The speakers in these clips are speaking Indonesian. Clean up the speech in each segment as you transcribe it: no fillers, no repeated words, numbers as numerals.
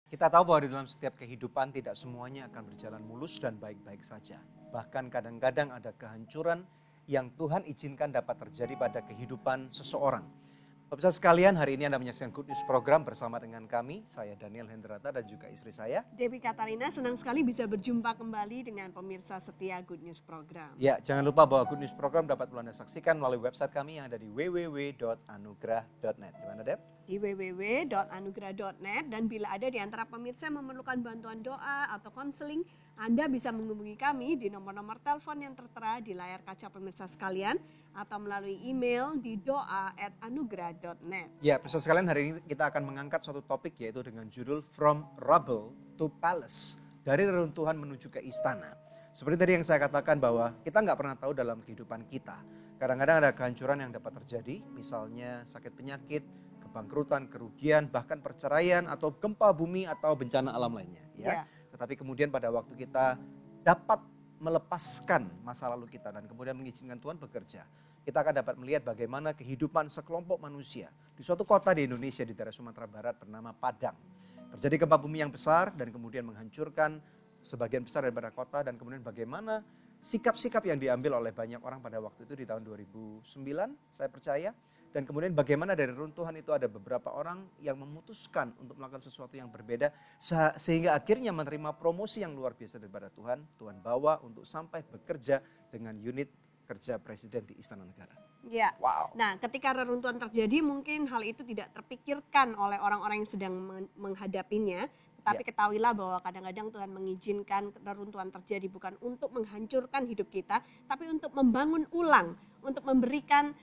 Kita tahu bahwa di dalam setiap kehidupan tidak semuanya akan berjalan mulus dan baik-baik saja. Bahkan kadang-kadang ada kehancuran yang Tuhan izinkan dapat terjadi pada kehidupan seseorang. Pemirsa sekalian, hari ini Anda menyaksikan Good News Program bersama dengan kami, saya Daniel Hendrata dan juga istri saya, Debbie Katarina. Senang sekali bisa berjumpa kembali dengan pemirsa setia Good News Program. Ya, jangan lupa bahwa Good News Program dapat Anda saksikan melalui website kami yang ada di www.anugrah.net. Di mana, Deb? Di www.anugrah.net, dan bila ada di antara pemirsa yang memerlukan bantuan doa atau konseling, Anda bisa menghubungi kami di nomor-nomor telepon yang tertera di layar kaca pemirsa sekalian atau melalui email di doa@anugrah.net. Ya, pemirsa sekalian, hari ini kita akan mengangkat suatu topik yaitu dengan judul From Rubble to Palace, dari reruntuhan menuju ke istana. Seperti tadi yang saya katakan bahwa kita nggak pernah tahu dalam kehidupan kita. Kadang-kadang ada kehancuran yang dapat terjadi, misalnya sakit penyakit, kebangkrutan, kerugian, bahkan perceraian atau gempa bumi atau bencana alam lainnya. Ya. Tetapi kemudian pada waktu kita dapat melepaskan masa lalu kita dan kemudian mengizinkan Tuhan bekerja, kita akan dapat melihat bagaimana kehidupan sekelompok manusia di suatu kota di Indonesia di daerah Sumatera Barat bernama Padang. Terjadi gempa bumi yang besar dan kemudian menghancurkan sebagian besar daripada kota, dan kemudian bagaimana sikap-sikap yang diambil oleh banyak orang pada waktu itu di tahun 2009, saya percaya. Dan kemudian bagaimana dari runtuhan itu ada beberapa orang yang memutuskan untuk melakukan sesuatu yang berbeda, sehingga akhirnya menerima promosi yang luar biasa daripada Tuhan. Tuhan bawa untuk sampai bekerja dengan unit kerja presiden di Istana Negara. Ya. Wow. Nah, ketika reruntuhan terjadi, mungkin hal itu tidak terpikirkan oleh orang-orang yang sedang menghadapinya. Tetapi ketahuilah bahwa kadang-kadang Tuhan mengizinkan reruntuhan terjadi bukan untuk menghancurkan hidup kita, tapi untuk membangun ulang, untuk memberikan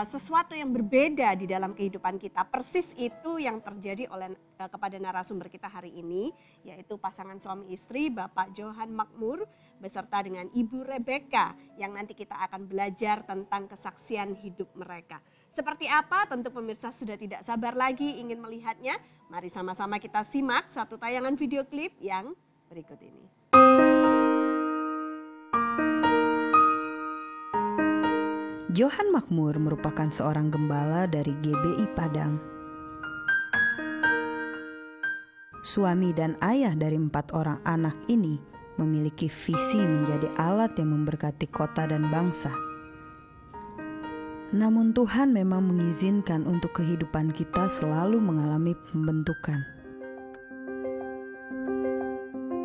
sesuatu yang berbeda di dalam kehidupan kita. Persis itu yang terjadi kepada narasumber kita hari ini, yaitu pasangan suami istri Bapak Johan Makmur beserta dengan Ibu Rebecca, yang nanti kita akan belajar tentang kesaksian hidup mereka. Seperti apa? Tentu pemirsa sudah tidak sabar lagi ingin melihatnya. Mari sama-sama kita simak satu tayangan video klip yang berikut ini. Johan Makmur merupakan seorang gembala dari GBI Padang. Suami dan ayah dari 4 orang anak ini memiliki visi menjadi alat yang memberkati kota dan bangsa. Namun Tuhan memang mengizinkan untuk kehidupan kita selalu mengalami pembentukan.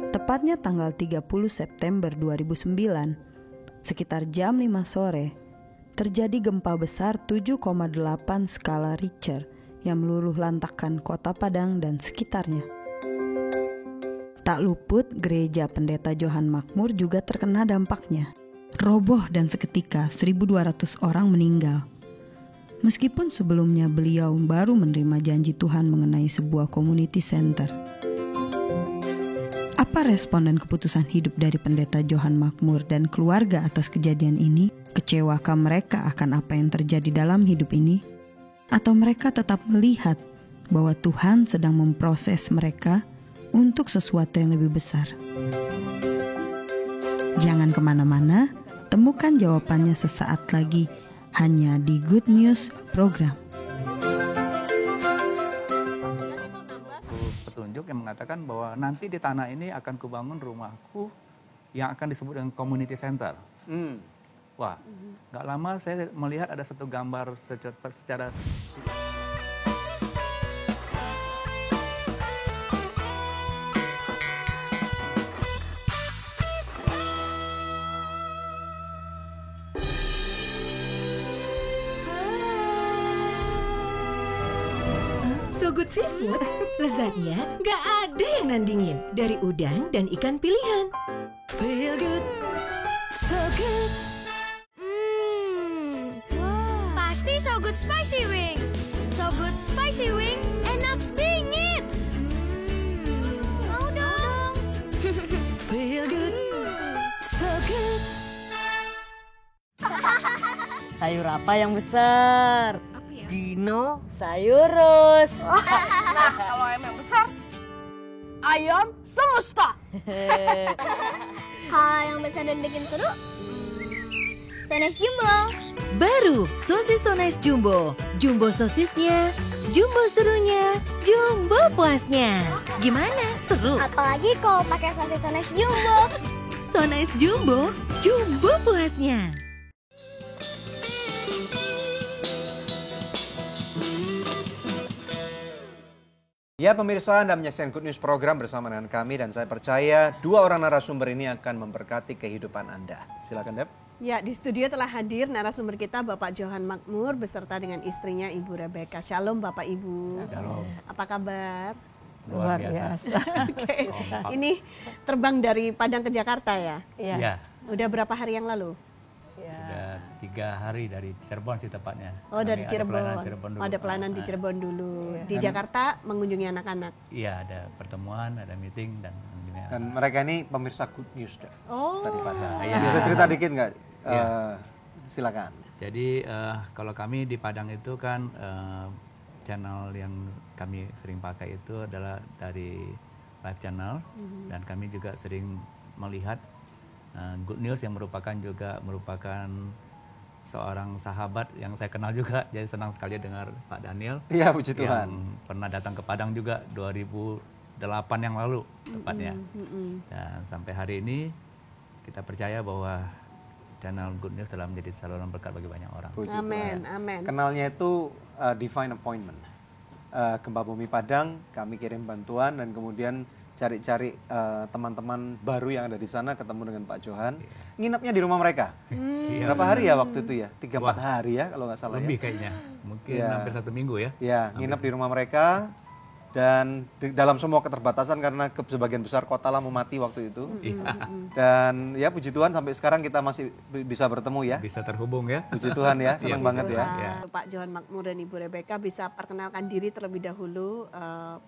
Tepatnya tanggal 30 September 2009, sekitar jam 5 sore, terjadi gempa besar 7,8 skala Richter yang meluluh lantakkan kota Padang dan sekitarnya. Tak luput, gereja Pendeta Johan Makmur juga terkena dampaknya. Roboh dan seketika 1.200 orang meninggal. Meskipun sebelumnya beliau baru menerima janji Tuhan mengenai sebuah community center. Apa respon dan keputusan hidup dari Pendeta Johan Makmur dan keluarga atas kejadian ini? Kecewakah mereka akan apa yang terjadi dalam hidup ini? Atau mereka tetap melihat bahwa Tuhan sedang memproses mereka untuk sesuatu yang lebih besar? Jangan kemana-mana, temukan jawabannya sesaat lagi hanya di Good News Program. Petunjuk yang mengatakan bahwa nanti di tanah ini akan kubangun rumahku yang akan disebut dengan community center. Wah, gak lama saya melihat ada satu gambar secara So Good Seafood, lezatnya gak ada yang nandingin. Dari udang dan ikan pilihan. Feel good, so good. Pasti So Good Spicy Wing. So Good Spicy Wing, enak bingit. Mau dong. Feel good, so good. Sayur apa yang besar? Apa ya? Dinosaurus. Nah, kalau ayam yang besar, ayam semesta. Kalau yang besar dan bikin seru, So Nice Jumbo. Baru sosis So Nice Jumbo. Jumbo sosisnya, jumbo serunya, jumbo puasnya. Gimana? Seru? Apalagi kalau pakai sosis So Nice Jumbo. So Nice Jumbo, jumbo puasnya. Ya pemirsa, Anda menyaksikan Good News program bersama dengan kami dan saya percaya dua orang narasumber ini akan memberkati kehidupan Anda. Silakan Deb. Ya, di studio telah hadir narasumber kita Bapak Johan Makmur beserta dengan istrinya Ibu Rebecca. Shalom Bapak Ibu. Shalom. Apa kabar? Luar biasa. Oke. Ini terbang dari Padang ke Jakarta ya? Iya. Udah berapa hari yang lalu? Sudah 3 hari dari Cirebon sih tepatnya. Oh, dari Kami ada pelayanan Cirebon. Cirebon dulu. Oh, ada pelayanan di Cirebon dulu. Di Jakarta mengunjungi anak-anak. Iya, ada pertemuan, ada meeting dan Dan mereka ini pemirsa Good News Deb. Oh. Dari Padang. Iya. Bisa cerita dikit nggak? Silakan. Jadi kalau kami di Padang itu kan channel yang kami sering pakai itu adalah dari Live Channel dan kami juga sering melihat Good News yang merupakan seorang sahabat yang saya kenal juga. Jadi senang sekali dengar Pak Daniel. Iya, puji Tuhan. Yang pernah datang ke Padang juga 2008 yang lalu tepatnya. Dan sampai hari ini kita percaya bahwa channel Good News telah menjadi saluran berkat bagi banyak orang. Puji Amin, Tuhan. amin. Kenalnya itu divine appointment. Gempa Bumi Padang, kami kirim bantuan dan kemudian cari-cari teman-teman baru yang ada di sana, ketemu dengan Pak Johan. Nginapnya di rumah mereka. Berapa hari ya waktu itu ya? 3-4 hari ya kalau nggak salah Lebih ya. kayaknya, mungkin Ya. hampir 1 minggu ya. Ya, nginap di rumah mereka dan dalam semua keterbatasan karena sebagian besar kota lah mau mati waktu itu. Dan ya puji Tuhan sampai sekarang kita masih bisa bertemu ya. Bisa terhubung ya. Puji Tuhan ya, senang banget ya. Ya. Pak Johan Makmur dan Ibu Rebecca bisa perkenalkan diri terlebih dahulu,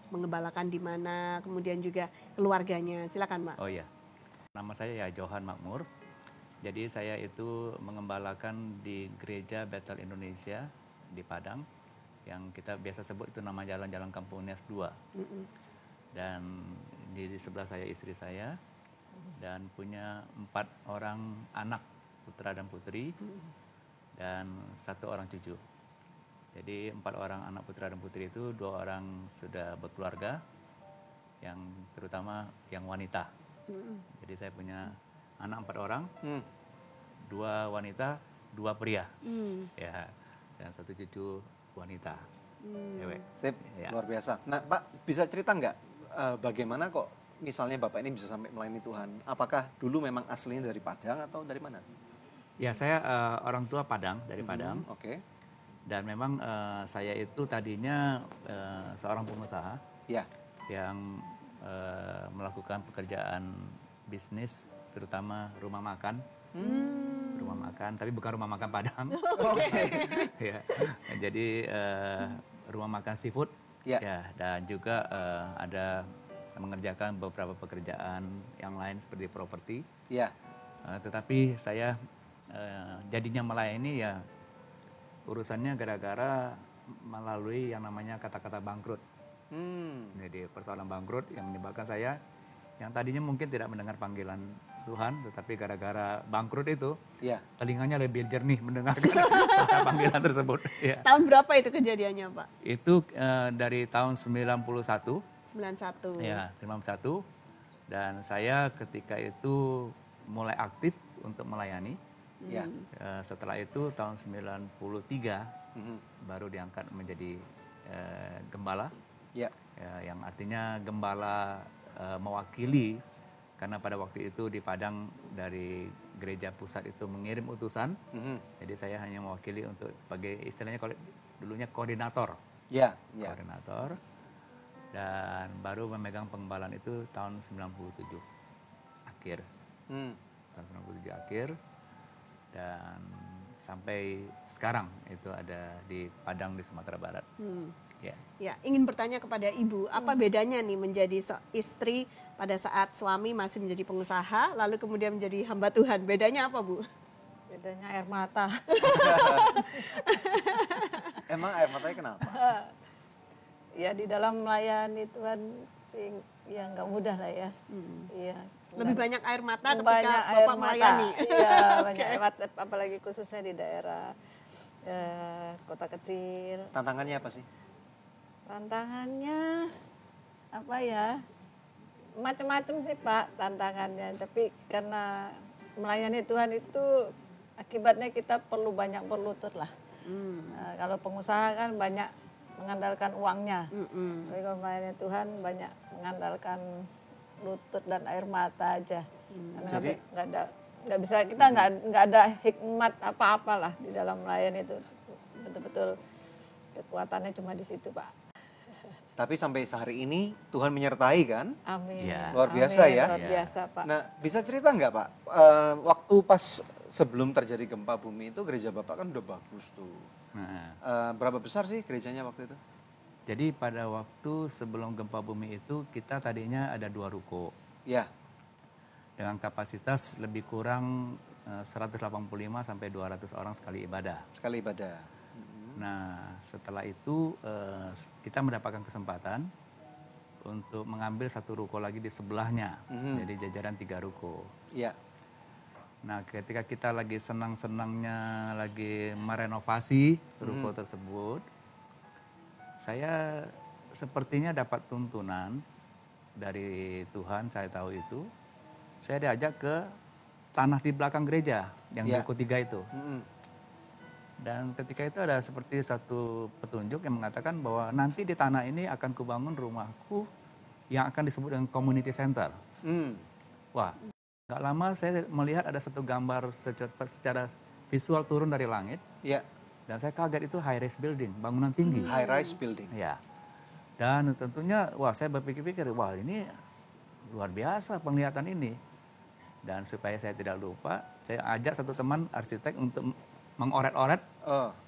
mengembalakan di mana, kemudian juga keluarganya. Silakan, Pak. Oh iya, nama saya ya Johan Makmur. Jadi saya itu mengembalakan di Gereja Bethel Indonesia di Padang, yang kita biasa sebut itu nama jalan-jalan Kampung Nias 2. Dan di sebelah saya istri saya, dan punya 4 orang anak, putra dan putri, dan 1 orang cucu. Jadi 4 orang anak putra dan putri itu 2 orang sudah berkeluarga, yang terutama yang wanita. Jadi saya punya anak 4 orang, 2 wanita, 2 pria, ya, dan 1 cucu wanita, cewek. Sip, Ya. luar biasa. Nah Pak, bisa cerita nggak bagaimana kok misalnya Bapak ini bisa sampai melayani Tuhan? Apakah dulu memang aslinya dari Padang atau dari mana? Ya, saya orang tua Padang, dari Padang. Oke. Dan memang saya itu tadinya seorang pengusaha Ya. yang melakukan pekerjaan bisnis, terutama rumah makan. Rumah makan, tapi bukan rumah makan Padang. Ya. Jadi rumah makan seafood. Ya. Ya, dan juga ada mengerjakan beberapa pekerjaan yang lain seperti properti. Ya. Tetapi saya jadinya melayani ya urusannya gara-gara melalui yang namanya kata-kata bangkrut. Jadi persoalan bangkrut yang menyebabkan saya yang tadinya mungkin tidak mendengar panggilan Tuhan, tetapi gara-gara bangkrut itu Ya. telinganya lebih jernih mendengarkan suara panggilan tersebut. Ya. Tahun berapa itu kejadiannya, Pak? Itu dari tahun 91. 91. Ya, 91. Dan saya ketika itu mulai aktif untuk melayani. Ya. Setelah itu tahun 93 baru diangkat menjadi gembala. Ya. Ya, yang artinya gembala mewakili, karena pada waktu itu di Padang dari gereja pusat itu mengirim utusan. Jadi saya hanya mewakili untuk sebagai istilahnya dulunya koordinator. Ya. Ya. Koordinator. Dan baru memegang pengembalaan itu tahun 97 akhir. Tahun 97 akhir. Dan sampai sekarang itu ada di Padang di Sumatera Barat. Ya. Ya, ingin bertanya kepada Ibu, apa bedanya nih menjadi istri pada saat suami masih menjadi pengusaha, lalu kemudian menjadi hamba Tuhan? Bedanya apa, Bu? Bedanya air mata. Emang air matanya kenapa? Ya di dalam melayani Tuhan sih ya nggak mudah lah ya. Iya. Lebih banyak air mata ketika banyak air Bapak mata. melayani. Iya, banyak air mata, apalagi khususnya di daerah kota kecil. Tantangannya apa sih? Tantangannya apa ya? Macam-macam sih Pak tantangannya. Tapi karena melayani Tuhan itu akibatnya kita perlu banyak berlutut lah. Nah, kalau pengusaha kan banyak mengandalkan uangnya. Tapi kalau melayani Tuhan banyak mengandalkan lutut dan air mata aja. Karena Jadi nggak bisa, kita nggak ada hikmat apa-apalah di dalam melayani itu. Betul-betul kekuatannya cuma di situ Pak. tapi sampai sehari ini Tuhan menyertai kan? Amin. Ya. Luar biasa Amin, ya. Luar biasa Pak. Nah, bisa cerita nggak Pak, waktu pas sebelum terjadi gempa bumi itu gereja Bapak kan udah bagus tuh. Nah, Berapa besar sih gerejanya waktu itu? jadi pada waktu sebelum gempa bumi itu kita tadinya ada 2 ruko Ya, dengan kapasitas lebih kurang 185 sampai 200 orang sekali ibadah. sekali ibadah. Nah, setelah itu kita mendapatkan kesempatan untuk mengambil 1 ruko lagi di sebelahnya. Jadi jajaran 3 ruko. Iya. Nah, ketika kita lagi senang-senangnya lagi merenovasi ruko tersebut, saya sepertinya dapat tuntunan dari Tuhan, saya tahu itu. Saya diajak ke tanah di belakang gereja, yang Ya. ruko 3 itu. Dan ketika itu ada seperti satu petunjuk yang mengatakan bahwa nanti di tanah ini akan kubangun rumahku yang akan disebut dengan community center. Wah, nggak lama saya melihat ada satu gambar secara visual turun dari langit. Iya. Dan saya kaget, itu high rise building, bangunan tinggi. High rise building. Ya. Dan tentunya, wah saya berpikir-pikir, wah ini luar biasa penglihatan ini. Dan supaya saya tidak lupa, saya ajak satu teman arsitek untuk mengoret-oret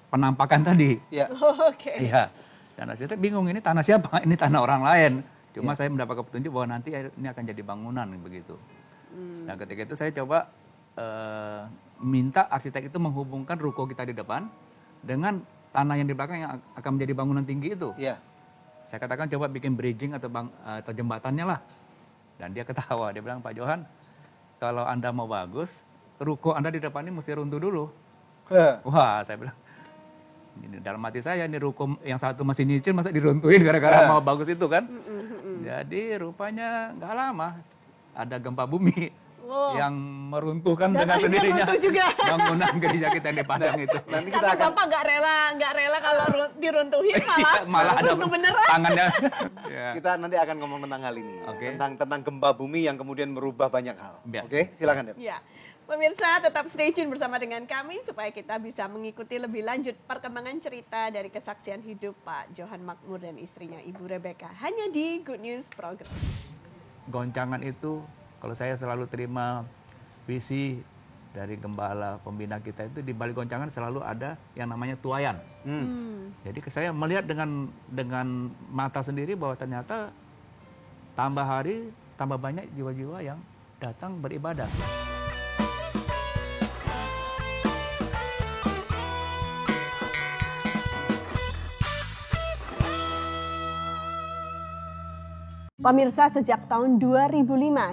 penampakan tadi. Iya. Oke. Iya. Dan arsitek bingung, ini tanah siapa? Ini tanah orang lain. Cuma saya mendapat petunjuk bahwa nanti ini akan jadi bangunan begitu. Nah, ketika itu saya coba minta arsitek itu menghubungkan ruko kita di depan dengan tanah yang di belakang yang akan menjadi bangunan tinggi itu. Iya. Saya katakan coba bikin bridging atau jembatannya lah. Dan dia ketawa, dia bilang, Pak Johan, kalau Anda mau bagus, ruko Anda di depan ini mesti runtuh dulu. Wah, saya bilang, ini dalam hati saya, ini ruko yang satu masih nyicil, masa diruntuhin gara-gara mau bagus itu kan. Jadi rupanya nggak lama, ada gempa bumi yang meruntuhkan dengan sendirinya bangunan gereja kita di Padang itu. Nanti kita Karena akan Bapak nggak rela kalau diruntuhin, Malah ada runtuh beneran. tangannya. Ya. kita nanti akan ngomong tentang hal ini. Oke. Tentang gempa bumi yang kemudian merubah banyak hal. Ya. Oke, silakan Dep. Ya, pemirsa tetap stay tune bersama dengan kami supaya kita bisa mengikuti lebih lanjut perkembangan cerita dari kesaksian hidup Pak Johan Makmur dan istrinya Ibu Rebecca hanya di Good News Program. Goncangan itu, kalau saya selalu terima visi dari gembala pembina kita itu, di balik goncangan selalu ada yang namanya tuayan. Jadi saya melihat dengan mata sendiri bahwa ternyata tambah hari tambah banyak jiwa-jiwa yang datang beribadah. Pemirsa, sejak tahun 2005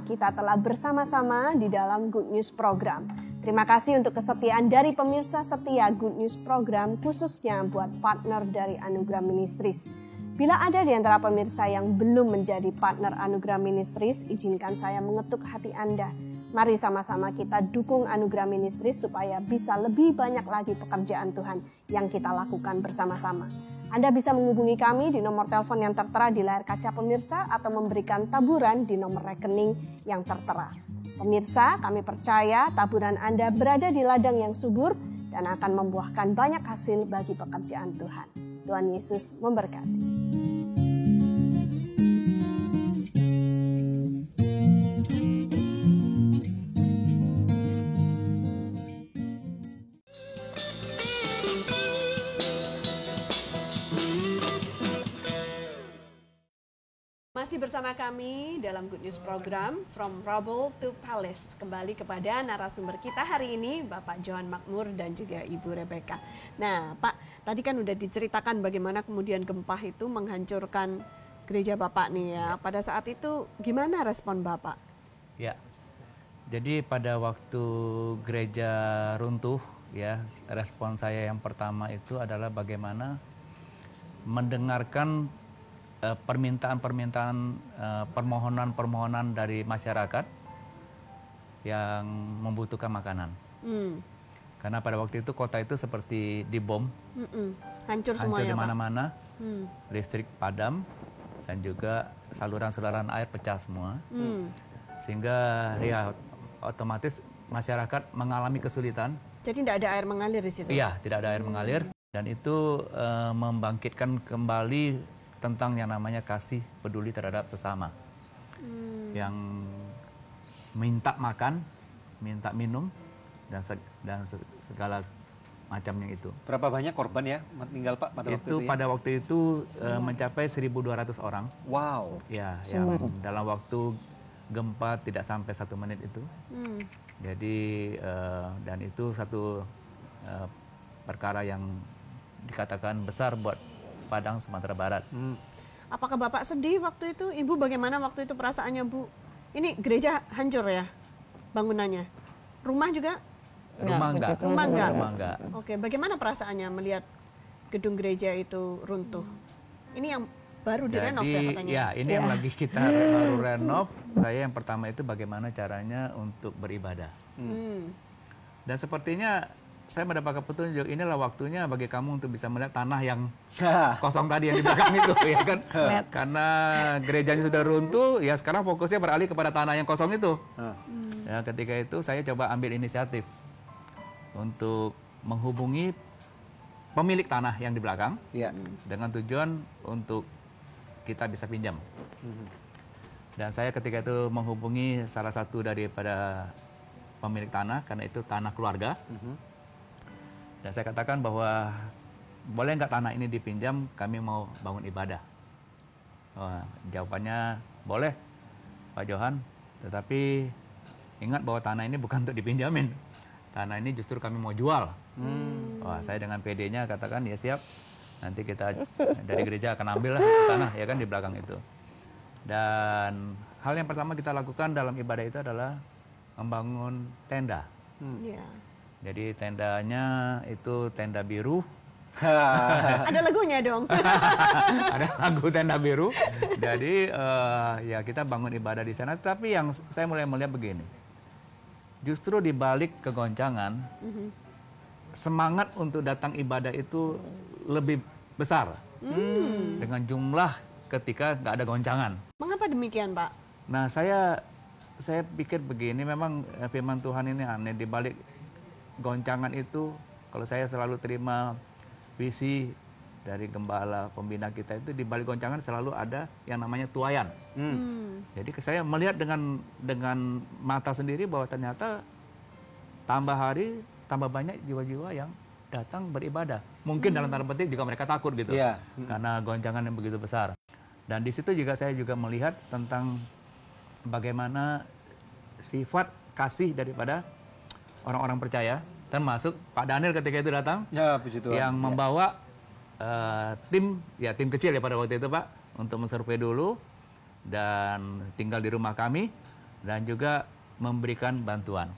kita telah bersama-sama di dalam Good News Program. Terima kasih untuk kesetiaan dari pemirsa setia Good News Program, khususnya buat partner dari Anugerah Ministries. Bila ada di antara pemirsa yang belum menjadi partner Anugerah Ministries, izinkan saya mengetuk hati Anda. Mari sama-sama kita dukung Anugerah Ministries supaya bisa lebih banyak lagi pekerjaan Tuhan yang kita lakukan bersama-sama. Anda bisa menghubungi kami di nomor telepon yang tertera di layar kaca pemirsa atau memberikan taburan di nomor rekening yang tertera. Pemirsa, kami percaya taburan Anda berada di ladang yang subur dan akan membuahkan banyak hasil bagi pekerjaan Tuhan. Tuhan Yesus memberkati. Masih bersama kami dalam Good News Program From Rubble to Palace. Kembali kepada narasumber kita hari ini, Bapak Johan Makmur dan juga Ibu Rebecca. Nah Pak, tadi kan udah diceritakan bagaimana kemudian gempa itu menghancurkan gereja Bapak nih ya. Pada saat itu gimana respon Bapak? Ya, jadi pada waktu gereja runtuh, ya, respon saya yang pertama itu adalah bagaimana mendengarkan permintaan-permintaan, permohonan-permohonan dari masyarakat yang membutuhkan makanan. Karena pada waktu itu kota itu seperti dibom, Hancur hancur semuanya di Pak. mana-mana, listrik padam, dan juga saluran-saluran air pecah semua. Sehingga ya otomatis masyarakat mengalami kesulitan. Jadi tidak ada air mengalir di situ? Iya, tidak ada air mengalir. Dan itu membangkitkan kembali tentang yang namanya kasih peduli terhadap sesama. Yang minta makan, minta minum, dan segala macamnya itu. Berapa banyak korban ya meninggal Pak pada waktu itu? Pada waktu itu mencapai 1.200 orang. Wow. Ya, yang dalam waktu gempa tidak sampai 1 menit itu. Jadi dan itu satu perkara yang dikatakan besar buat Padang, Sumatera Barat. Apakah Bapak sedih waktu itu? Ibu bagaimana waktu itu perasaannya Bu? Ini gereja hancur ya bangunannya? Rumah juga? Rumah enggak. Oke, bagaimana perasaannya melihat gedung gereja itu runtuh? Ini yang baru direnov ya katanya? Ya, ini yang lagi kita baru renov. Saya yang pertama itu bagaimana caranya untuk beribadah. Dan sepertinya saya mendapatkan petunjuk, inilah waktunya bagi kamu untuk bisa melihat tanah yang kosong tadi yang di belakang itu, ya kan? Karena gerejanya sudah runtuh, ya sekarang fokusnya beralih kepada tanah yang kosong itu. Ya, ketika itu saya coba ambil inisiatif untuk menghubungi pemilik tanah yang di belakang, dengan tujuan untuk kita bisa pinjam. Dan saya ketika itu menghubungi salah satu daripada pemilik tanah, karena itu tanah keluarga. Dan saya katakan bahwa boleh nggak tanah ini dipinjam, kami mau bangun ibadah. Jawabannya boleh Pak Johan, tetapi ingat bahwa tanah ini bukan untuk dipinjamin. Tanah ini justru kami mau jual. Saya dengan PD-nya katakan ya siap, nanti kita dari gereja akan ambil lah tanah ya kan di belakang itu. Dan hal yang pertama kita lakukan dalam ibadah itu adalah membangun tenda. Jadi tendanya itu tenda biru. Ada lagunya dong. Ada lagu tenda biru. Jadi ya kita bangun ibadah di sana. Tapi yang saya mulai melihat begini, justru di balik kegoncangan, semangat untuk datang ibadah itu lebih besar dengan jumlah ketika nggak ada goncangan. Mengapa demikian Pak? Nah saya pikir begini, memang firman Tuhan ini aneh. Di balik goncangan itu, kalau saya selalu terima visi dari gembala pembina kita itu, di balik goncangan selalu ada yang namanya tuayan. Jadi saya melihat dengan mata sendiri bahwa ternyata tambah hari tambah banyak jiwa-jiwa yang datang beribadah. Mungkin dalam tanda petik juga mereka takut gitu, karena goncangan yang begitu besar. Dan di situ juga saya juga melihat tentang bagaimana sifat kasih daripada orang-orang percaya, termasuk Pak Daniel ketika itu datang, puji Tuhan, yang membawa tim kecil ya pada waktu itu Pak, untuk mensurvei dulu dan tinggal di rumah kami dan juga memberikan bantuan.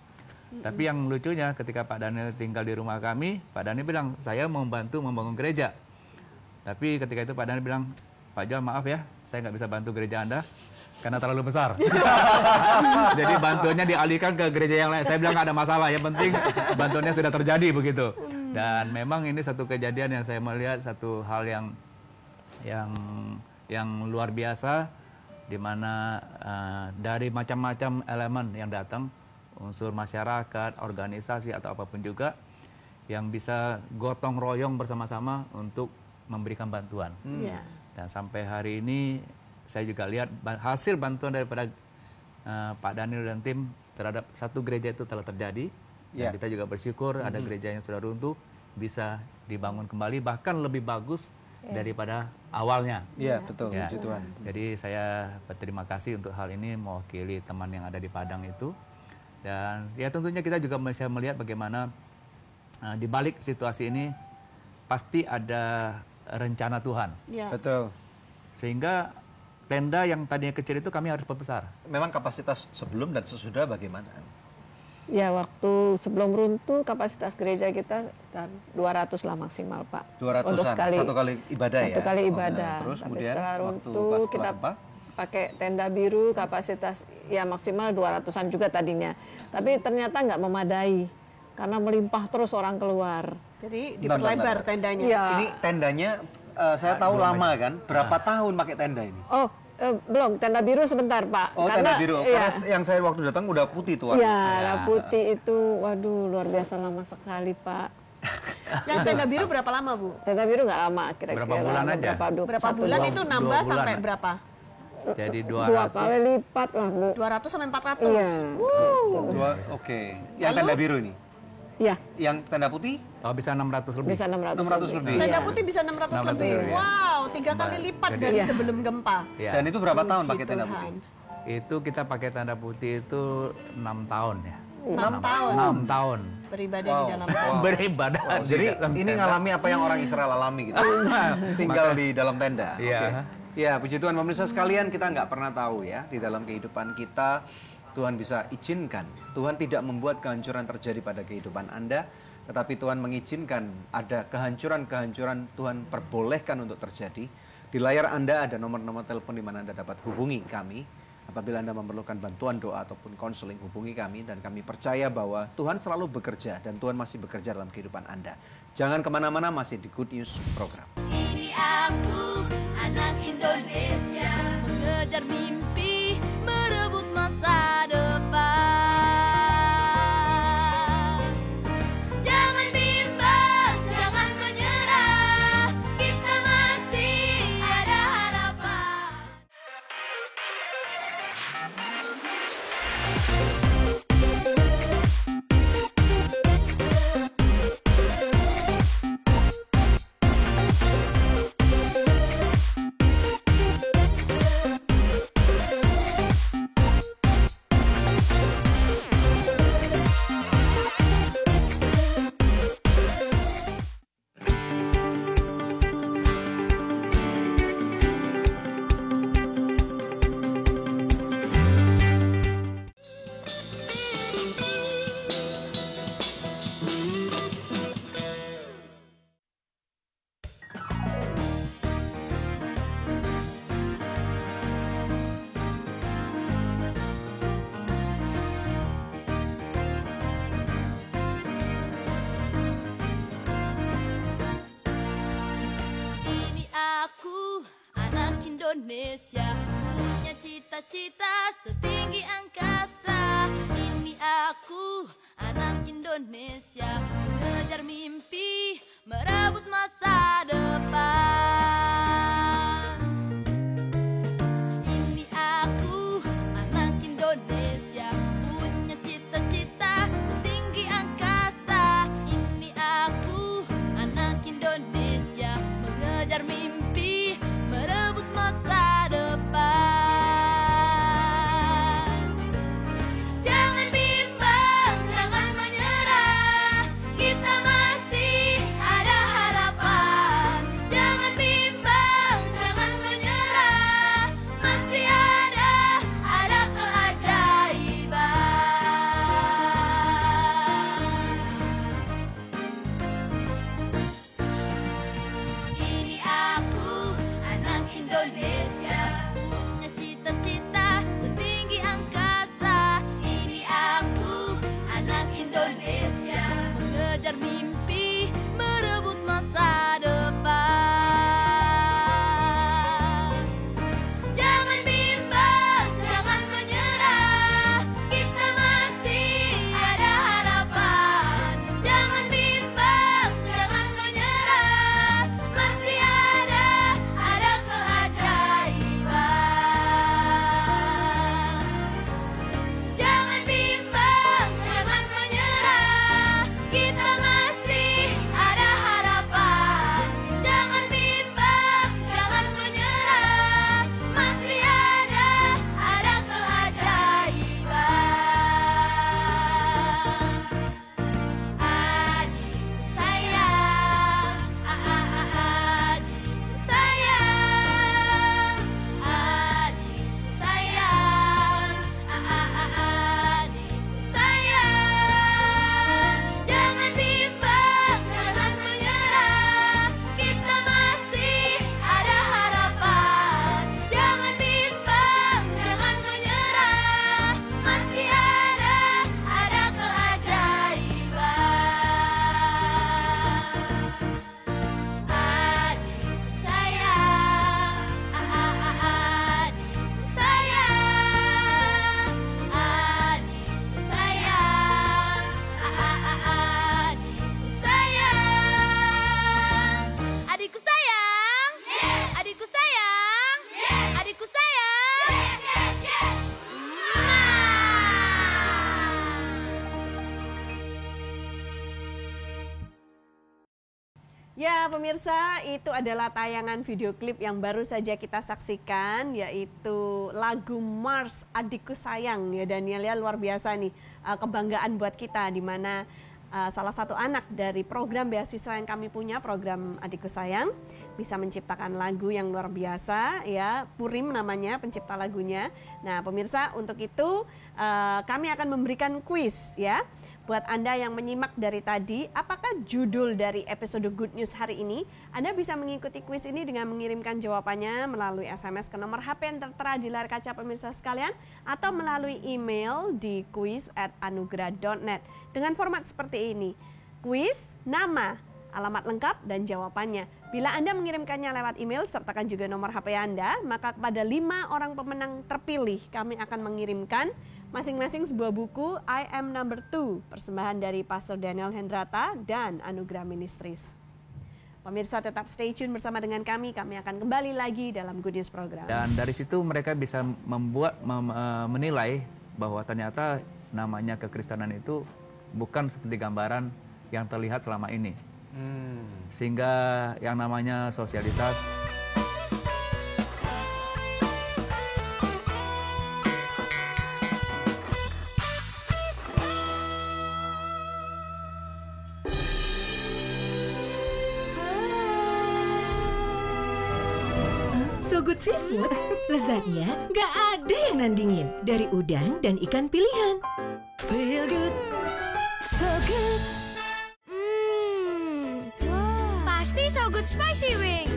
Tapi yang lucunya ketika Pak Daniel tinggal di rumah kami, Pak Daniel bilang saya mau membantu membangun gereja. Tapi ketika itu Pak Daniel bilang, Pak Johan maaf ya, saya nggak bisa bantu gereja Anda karena terlalu besar. Jadi bantuannya dialihkan ke gereja yang lain. Saya bilang nggak ada masalah, yang penting bantuannya sudah terjadi begitu. Dan memang ini satu kejadian yang saya melihat satu hal yang luar biasa, di mana dari macam-macam elemen yang datang, unsur masyarakat, organisasi atau apapun juga, yang bisa gotong royong bersama-sama untuk memberikan bantuan. Dan sampai hari ini saya juga lihat hasil bantuan daripada Pak Daniel dan tim terhadap satu gereja itu telah terjadi. Dan kita juga bersyukur ada gereja yang sudah runtuh bisa dibangun kembali, bahkan lebih bagus daripada awalnya. Betul. Ya. Tuhan. Jadi saya berterima kasih untuk hal ini mewakili teman yang ada di Padang itu. Dan ya tentunya kita juga bisa melihat bagaimana di balik situasi ini pasti ada rencana Tuhan. Betul. Sehingga tenda yang tadinya kecil itu kami harus perbesar. Memang kapasitas sebelum dan sesudah bagaimana? Ya waktu sebelum runtuh kapasitas gereja kita 200 lah maksimal Pak. 200-an, Untuk satu kali ibadah ya? Satu kali ibadah. Terus Tapi kemudian setelah waktu runtuh pas kita gempa? pakai tenda biru kapasitas ya maksimal 200-an juga tadinya. Tapi ternyata nggak memadai karena melimpah terus orang keluar. Jadi diperlebar tendanya. Ya. Ini tendanya saya tahu lama kan? Berapa tahun pakai tenda ini? Oh, belum, tenda biru sebentar Pak. Oh, tenda biru. Ya, Karena yang saya waktu datang udah putih tuh. ya, putih itu, waduh luar biasa lama sekali Pak. Yang tenda biru berapa lama Bu? Tenda biru nggak lama, kira-kira Berapa bulan aja? Berapa bulan itu nambah sampai berapa? Jadi 2 kali lipat lah Bu. 200 sampai 400. Iya. Oke. Yang tenda biru ini? Iya, Yang tenda putih? Oh, bisa 600 lebih. bisa 600 600 lebih. Tenda Iya. putih bisa 600 600 lebih. lebih, ya. Wow, 3 kali lipat dari Iya. sebelum gempa. Ya. Dan itu berapa tahun Puji pakai tenda Tuhan. putih? Itu kita pakai tenda putih itu 6 tahun ya. 6 tahun 6 tahun. beribadah di dalam tenda. Beribadah. Wow, di jadi dalam ini tenda. ngalami apa yang orang Israel alami gitu. Tinggal di dalam tenda. Iya. Oke. Ya, puji Tuhan pemirsa sekalian, kita nggak pernah tahu ya di dalam kehidupan kita Tuhan bisa izinkan. Tuhan tidak membuat kehancuran terjadi pada kehidupan Anda, tetapi Tuhan mengizinkan ada kehancuran-kehancuran Tuhan perbolehkan untuk terjadi. Di layar Anda ada nomor-nomor telepon di mana Anda dapat hubungi kami. Apabila Anda memerlukan bantuan doa ataupun konseling, hubungi kami dan kami percaya bahwa Tuhan selalu bekerja dan Tuhan masih bekerja dalam kehidupan Anda. Jangan kemana-mana, masih di Good News Program. Ini aku, anak Indonesia, mengejar mimpi, merebut masa depan. Jangan bimbang, jangan menyerah, kita masih ada harapan. Ini aku, anak Indonesia, punya cita-cita setinggi angkasa. Ini aku, anak Indonesia, mengejar mimpi, merebut masa depan. Ini aku, anak Indonesia, punya cita-cita setinggi angkasa. Ini aku, anak Indonesia, mengejar mimpi, merebut masa depan. Jangan bimbang, jangan menyerah, kita masih ada harapan. Jangan bimbang, jangan menyerah, masih ada keajaiban. Ini aku, pemirsa, itu adalah tayangan video klip yang baru saja kita saksikan, yaitu lagu Mars Adikku Sayang. Ya Daniel, ya luar biasa nih, kebanggaan buat kita, di mana salah satu anak dari program beasiswa yang kami punya, program Adikku Sayang, bisa menciptakan lagu yang luar biasa, ya. Purim namanya pencipta lagunya. Nah pemirsa, untuk itu kami akan memberikan kuis, ya. Buat Anda yang menyimak dari tadi, apakah judul dari episode Good News hari ini? Anda bisa mengikuti kuis ini dengan mengirimkan jawabannya melalui SMS ke nomor HP yang tertera di layar kaca pemirsa sekalian, atau melalui email di quiz@anugerah.net dengan format seperti ini: kuis, nama, alamat lengkap, dan jawabannya. Bila Anda mengirimkannya lewat email, sertakan juga nomor HP Anda, maka kepada 5 orang pemenang terpilih kami akan mengirimkan masing-masing sebuah buku I Am Number 2, persembahan dari Pastor Daniel Hendrata dan Anugerah Ministries. Pemirsa tetap stay tune bersama dengan kami akan kembali lagi dalam Good News Program. Dan dari situ mereka bisa menilai bahwa ternyata namanya kekristenan itu bukan seperti gambaran yang terlihat selama ini. Sehingga yang namanya sosialisasi, So Good Seafood, lezatnya nggak ada yang nandingin. Dari udang dan ikan pilihan. Feel good, so good. Pasti So Good Spicy Wing.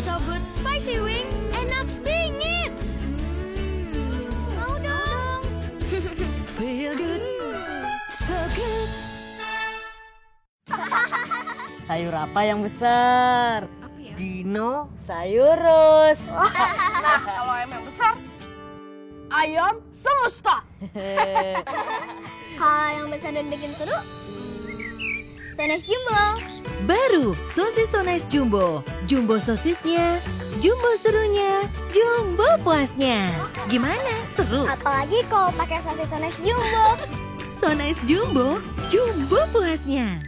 So Good Spicy Wing, enak bingit. Mau dong. Feel good, so good. Sayur apa yang besar? Dino Sayurus. Nah, kalau ayam yang besar, ayam semesta. Hal yang besar dan bikin seru, Sones Jumbo. Baru sosis Sones Jumbo. Jumbo sosisnya, jumbo serunya, jumbo puasnya. Gimana? Seru? Apalagi kalau pakai sosis Sones Jumbo. Sones Jumbo, jumbo puasnya.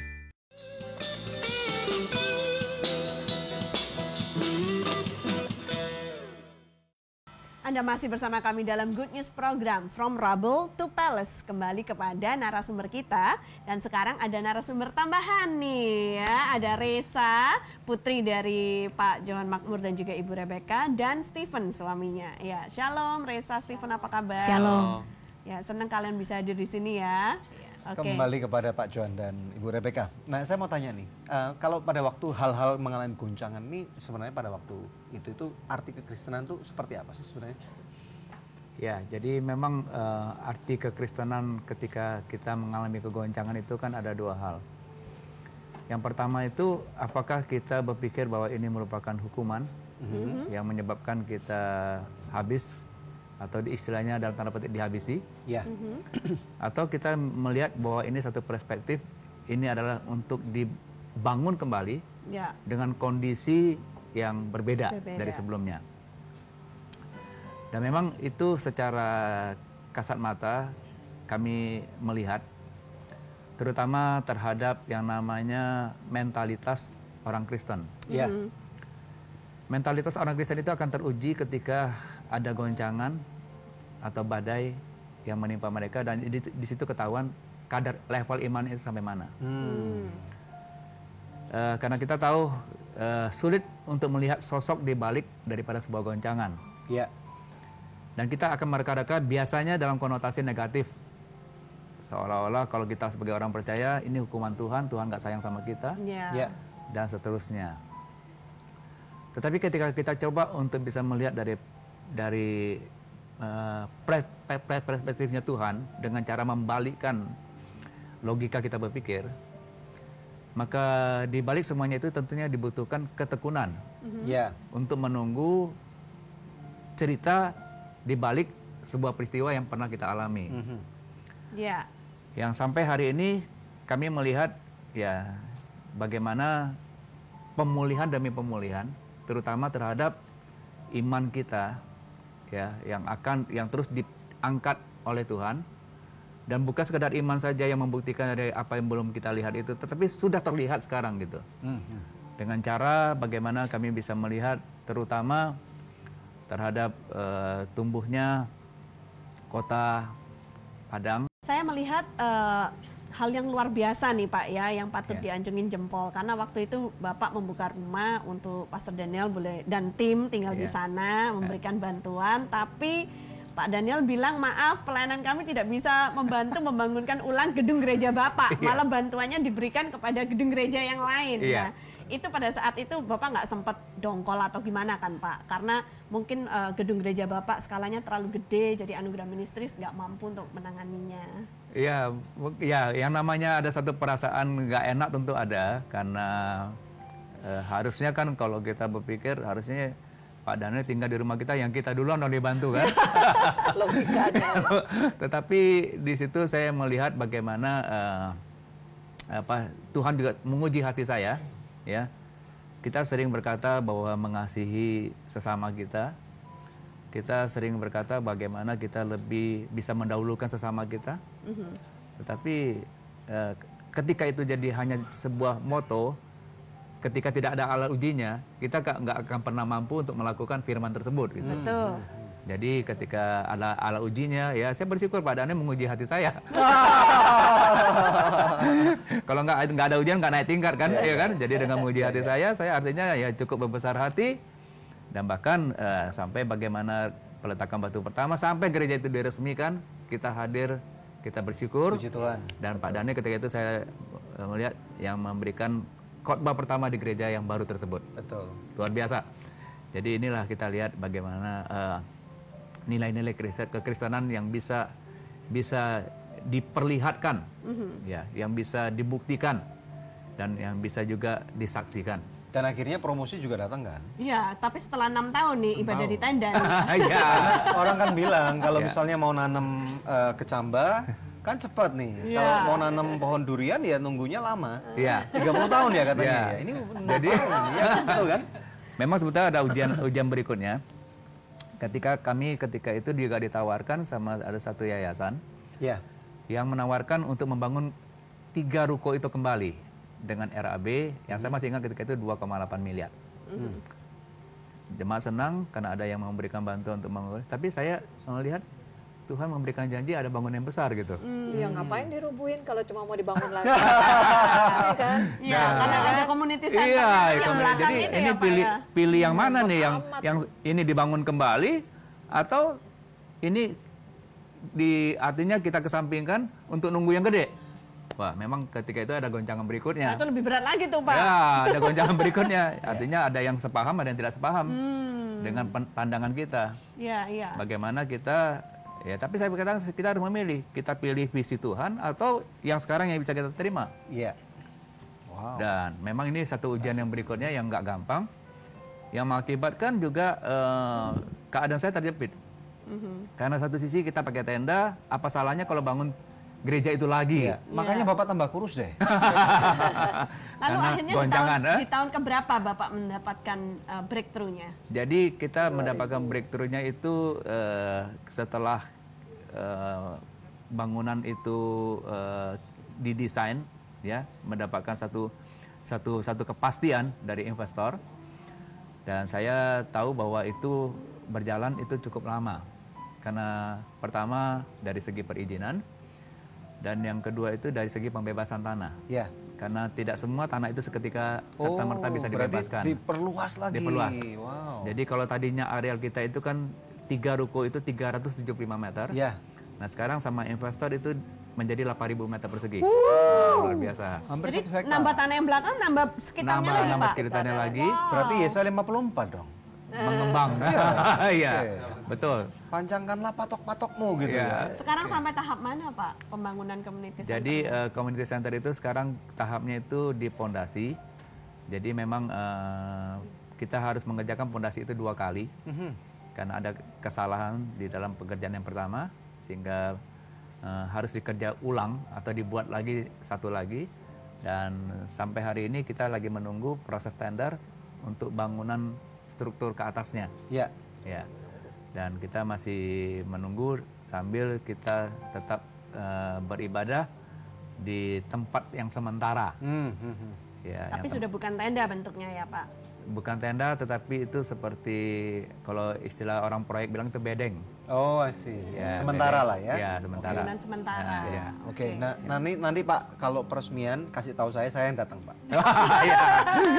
Anda masih bersama kami dalam Good News Program From Rubble to Palace. Kembali kepada narasumber kita, dan sekarang ada narasumber tambahan nih ya. Ada Reza, putri dari Pak Johan Makmur dan juga Ibu Rebecca, dan Stephen suaminya. Ya, shalom Reza, Stephen, apa kabar? Shalom. Ya, senang kalian bisa hadir di sini ya. Oke. Kembali kepada Pak Johan dan Ibu Rebecca. Nah, saya mau tanya nih, kalau pada waktu hal-hal mengalami goncangan nih, sebenarnya pada waktu itu arti kekristenan itu seperti apa sih sebenarnya? ya jadi memang arti kekristenan ketika kita mengalami kegoncangan itu kan ada 2 hal. Yang pertama itu, apakah kita berpikir bahwa ini merupakan hukuman yang menyebabkan kita habis, atau istilahnya dalam tanda petik dihabisi, Ya. atau kita melihat bahwa ini satu perspektif, ini adalah untuk dibangun kembali Ya. dengan kondisi yang berbeda dari sebelumnya. Dan memang itu secara kasat mata kami melihat, terutama terhadap yang namanya mentalitas orang Kristen. Ya. Mentalitas orang Kristen itu akan teruji ketika ada goncangan atau badai yang menimpa mereka, dan di situ ketahuan kadar level iman itu sampai mana. Karena kita tahu sulit untuk melihat sosok di balik daripada sebuah goncangan. Ya. Dan kita akan mereka-reka biasanya dalam konotasi negatif. Seolah-olah kalau kita sebagai orang percaya, ini hukuman Tuhan, Tuhan nggak sayang sama kita, Ya. dan seterusnya. Tetapi ketika kita coba untuk bisa melihat dari perspektifnya Tuhan dengan cara membalikkan logika kita berpikir, maka di balik semuanya itu tentunya dibutuhkan ketekunan Ya. untuk menunggu cerita di balik sebuah peristiwa yang pernah kita alami. Ya. Yang sampai hari ini kami melihat ya bagaimana pemulihan demi pemulihan, terutama terhadap iman kita ya yang terus diangkat oleh Tuhan, dan bukan sekedar iman saja yang membuktikan dari apa yang belum kita lihat itu, tetapi sudah terlihat sekarang gitu. Dengan cara bagaimana kami bisa melihat terutama terhadap tumbuhnya kota Padang. Saya melihat hal yang luar biasa nih Pak ya, yang patut dianjungin jempol, karena waktu itu Bapak membuka rumah untuk Pastor Daniel dan tim tinggal di sana memberikan bantuan, tapi Pak Daniel bilang, maaf pelayanan kami tidak bisa membantu membangunkan ulang gedung gereja Bapak, malah bantuannya diberikan kepada gedung gereja yang lain. Nah, itu pada saat itu Bapak nggak sempat dongkol atau gimana kan Pak? Karena mungkin gedung gereja Bapak skalanya terlalu gede, jadi Anugerah Ministries nggak mampu untuk menanganinya. Iya, yang namanya ada satu perasaan nggak enak tentu ada, karena harusnya kan kalau kita berpikir harusnya Pak Daniel tinggal di rumah kita, yang kita duluan udah dibantu kan. Logikanya. Tetapi di situ saya melihat bagaimana Tuhan juga menguji hati saya, ya. Kita sering berkata bahwa mengasihi sesama kita. Kita sering berkata bagaimana kita lebih bisa mendahulukan sesama kita. Tetapi ketika itu jadi hanya sebuah moto, ketika tidak ada alat ujinya, kita nggak akan pernah mampu untuk melakukan firman tersebut. Gitu. Betul. Jadi ketika ada alat ujinya, ya saya bersyukur Pak Daniel menguji hati saya. Kalau nggak ada ujian nggak naik tingkat kan, ya kan? Jadi dengan menguji hati saya artinya ya cukup berbesar hati, dan bahkan sampai bagaimana peletakan batu pertama sampai gereja itu diresmikan, kita hadir, kita bersyukur. Puji Tuhan. Dan Pak Daniel ketika itu saya melihat yang memberikan khotbah pertama di gereja yang baru tersebut. Betul. Luar biasa. Jadi inilah kita lihat bagaimana nilai-nilai kekristenan yang bisa diperlihatkan, ya, yang bisa dibuktikan dan yang bisa juga disaksikan. Dan akhirnya promosi juga datang kan? Iya, tapi setelah 6 tahun nih ibadah di tenda. Iya. Orang kan bilang kalau misalnya mau nanam kecamba kan cepat nih. Kalau mau nanam pohon durian ya nunggunya lama. Iya. 30 tahun ya katanya. Iya. Ini Jadi ya, betul kan? memang sebetulnya ada ujian berikutnya. Ketika itu juga ditawarkan sama ada satu yayasan yang menawarkan untuk membangun 3 ruko itu kembali dengan RAB yang saya masih ingat ketika itu 2,8 miliar. Jemaat senang karena ada yang memberikan bantuan untuk membangun. Tapi saya melihat Tuhan memberikan janji ada bangunan yang besar gitu. Ya ngapain dirubuhin kalau cuma mau dibangun lagi? Iya kan? Iya, karena ada community center yang belakang jadi itu ini ya Pak ya. pilih yang mana nih, yang ini dibangun kembali atau ini artinya kita kesampingkan untuk nunggu yang gede. Wah, memang ketika itu ada goncangan berikutnya. Nah, itu lebih berat lagi tuh Pak. Ya, ada goncangan berikutnya. Artinya ada yang sepaham, ada yang tidak sepaham dengan pandangan kita. Iya. Bagaimana kita, ya tapi saya berkata kita harus memilih. Kita pilih visi Tuhan atau yang sekarang yang bisa kita terima. Iya. Wow. Dan memang ini satu ujian yang berikutnya yang nggak gampang. Yang mengakibatkan juga keadaan saya terjepit. Karena satu sisi kita pakai tenda, apa salahnya kalau bangun gereja itu lagi? Makanya Bapak tambah kurus deh. Lalu akhirnya goncangan, di tahun keberapa Bapak mendapatkan breakthrough-nya? Jadi kita mendapatkan breakthrough-nya itu setelah bangunan itu didesain, ya, mendapatkan satu kepastian dari investor. Dan saya tahu bahwa itu berjalan itu cukup lama. Karena pertama dari segi perizinan, dan yang kedua itu dari segi pembebasan tanah. Ya. Karena tidak semua tanah itu seketika serta-merta bisa dibebaskan. Diperluas lagi. Diperluas. Wow. Jadi kalau tadinya areal kita itu kan 3 ruko itu 375 meter. Ya. Nah sekarang sama investor itu menjadi 8.000 meter persegi. Luar biasa. Hampir Jadi 1 hektar. nambah tanah yang belakang, nambah sekitarnya lagi Nambah Pak? sekitarnya lagi. Berarti Yesaya 54 dong. Mengembang. Iya, betul. Panjangkanlah patok-patokmu gitu ya. Sekarang sampai tahap mana Pak pembangunan community center? Jadi community center itu sekarang tahapnya itu di pondasi. Jadi memang kita harus mengerjakan pondasi itu 2 kali. Karena ada kesalahan di dalam pekerjaan yang pertama, sehingga harus dikerja ulang atau dibuat lagi satu lagi. Dan sampai hari ini kita lagi menunggu proses tender untuk bangunan struktur ke atasnya. Iya. Ya. Dan kita masih menunggu sambil kita tetap beribadah di tempat yang sementara. Ya, Tapi sudah bukan tenda bentuknya ya Pak? Bukan tenda, tetapi itu seperti kalau istilah orang proyek bilang itu bedeng. Oh, sih. Ya, Sementara bedeng. lah ya. Ya, sementara. Bangunan sementara. Nah, ya. Oke, nah nanti Pak kalau peresmian kasih tahu saya yang datang Pak. Ya.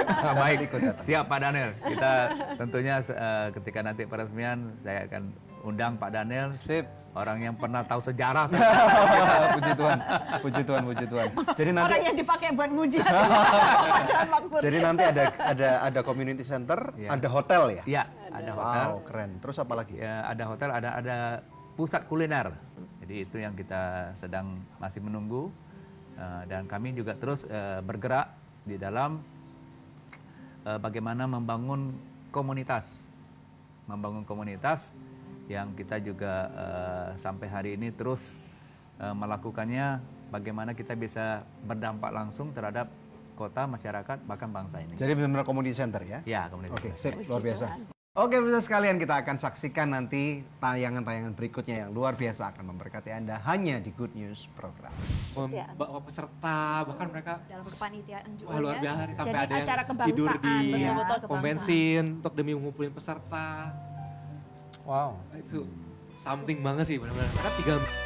Jangan Baik, ikut datang. siap Pak Daniel. Kita tentunya ketika nanti peresmian saya akan undang Pak Daniel. Sip. Orang yang pernah tahu sejarah. Puji Tuhan, puji Tuhan, puji Tuhan. Jadi nanti Orang yang dipakai buat nguji Pak Johan Makmur. jadi nanti ada community center, Ya. ada hotel ya? Ya, ada hotel. Wow, keren. Terus apa lagi? Ya, ada hotel, ada pusat kuliner. Jadi itu yang kita sedang masih menunggu. Dan kami juga terus bergerak di dalam bagaimana membangun komunitas. Membangun komunitas yang kita juga sampai hari ini terus melakukannya, bagaimana kita bisa berdampak langsung terhadap kota, masyarakat, bahkan bangsa ini. Jadi benar-benar community center ya? Ya, komunitas. Oke, sip, luar biasa. Oke, pemirsa sekalian, kita akan saksikan nanti tayangan-tayangan berikutnya yang luar biasa akan memberkati Anda hanya di Good News Program. Membawa peserta, bahkan mereka dalam kepanitiaan juga wah, luar ya. biasa nih, sampai Jadi ada acara yang tidur di kebangsaan, betul-betul pom bensin untuk demi ngumpulin peserta. Wow. Itu something banget sih benar-benar. Karena 3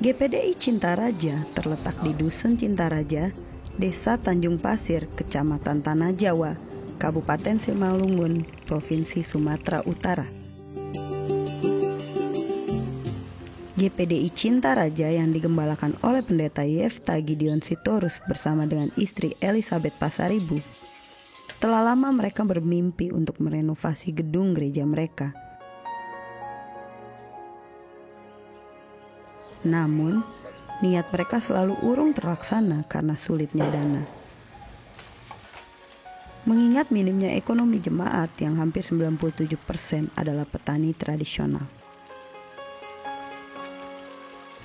GPDI Cintaraja terletak di Dusun Cintaraja, Desa Tanjung Pasir, Kecamatan Tanah Jawa, Kabupaten Simalungun, Provinsi Sumatera Utara. GPDI Cintaraja yang digembalakan oleh Pendeta Yefta Gideon Sitorus bersama dengan istri Elizabeth Pasaribu. Telah lama mereka bermimpi untuk merenovasi gedung gereja mereka. Namun, niat mereka selalu urung terlaksana karena sulitnya dana. Mengingat minimnya ekonomi jemaat yang hampir 97% adalah petani tradisional.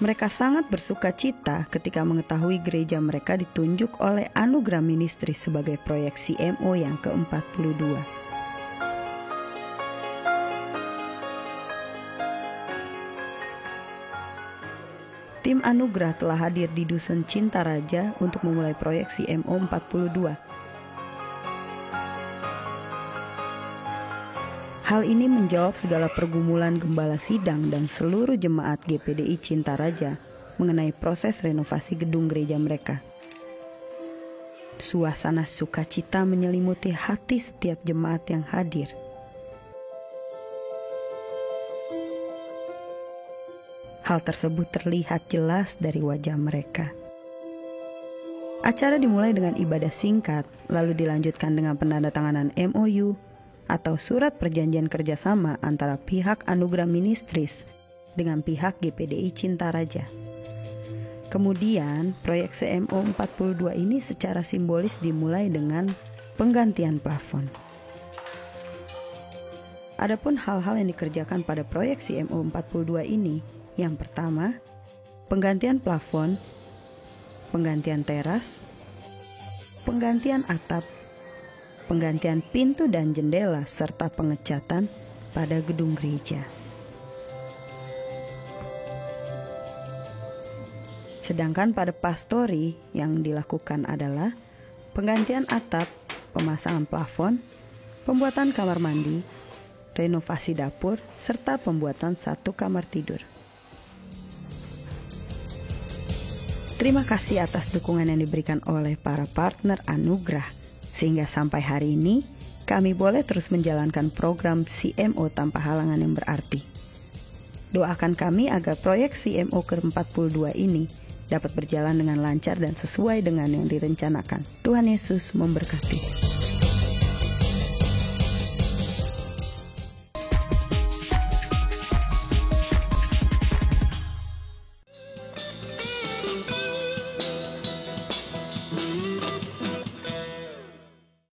Mereka sangat bersuka cita ketika mengetahui gereja mereka ditunjuk oleh Anugerah Ministry sebagai proyek CMO yang ke-42. Tim Anugerah telah hadir di Dusun Cintaraja untuk memulai proyek CMO 42. Hal ini menjawab segala pergumulan gembala sidang dan seluruh jemaat GPDI Cintaraja mengenai proses renovasi gedung gereja mereka. Suasana sukacita menyelimuti hati setiap jemaat yang hadir. Hal tersebut terlihat jelas dari wajah mereka. Acara dimulai dengan ibadah singkat, lalu dilanjutkan dengan penandatanganan MOU atau surat perjanjian kerjasama antara pihak Anugerah Ministries dengan pihak GPDI Cintaraja. Kemudian, proyek CMO 42 ini secara simbolis dimulai dengan penggantian plafon. Adapun hal-hal yang dikerjakan pada proyek CMO 42 ini, yang pertama, penggantian plafon, penggantian teras, penggantian atap, penggantian pintu dan jendela, serta pengecatan pada gedung gereja. Sedangkan pada pastori yang dilakukan adalah penggantian atap, pemasangan plafon, pembuatan kamar mandi, renovasi dapur, serta pembuatan 1 kamar tidur. Terima kasih atas dukungan yang diberikan oleh para partner Anugerah, sehingga sampai hari ini kami boleh terus menjalankan program CMO tanpa halangan yang berarti. Doakan kami agar proyek CMO ke-42 ini dapat berjalan dengan lancar dan sesuai dengan yang direncanakan. Tuhan Yesus memberkati.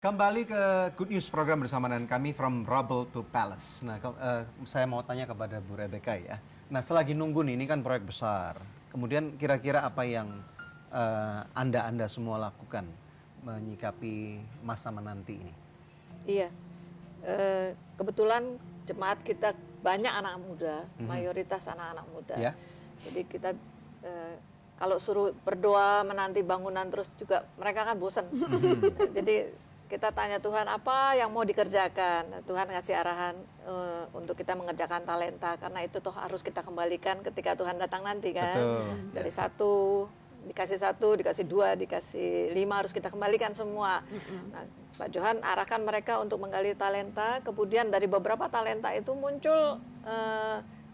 Kembali ke Good News program bersama dengan kami From Rubble to Palace. Nah, saya mau tanya kepada Bu Rebecca ya. Nah, selagi nunggu nih, ini kan proyek besar. Kemudian kira-kira apa yang Anda semua lakukan menyikapi masa menanti ini? Iya, kebetulan jemaat kita banyak anak muda, mayoritas anak-anak muda. Yeah. Jadi kita kalau suruh berdoa menanti bangunan terus juga mereka kan bosan. Jadi kita tanya Tuhan apa yang mau dikerjakan. Tuhan kasih arahan untuk kita mengerjakan talenta karena itu toh harus kita kembalikan ketika Tuhan datang nanti kan. Betul. Dari satu dikasih 2, dikasih 5 harus kita kembalikan semua. Nah, Pak Johan arahkan mereka untuk menggali talenta. Kemudian dari beberapa talenta itu muncul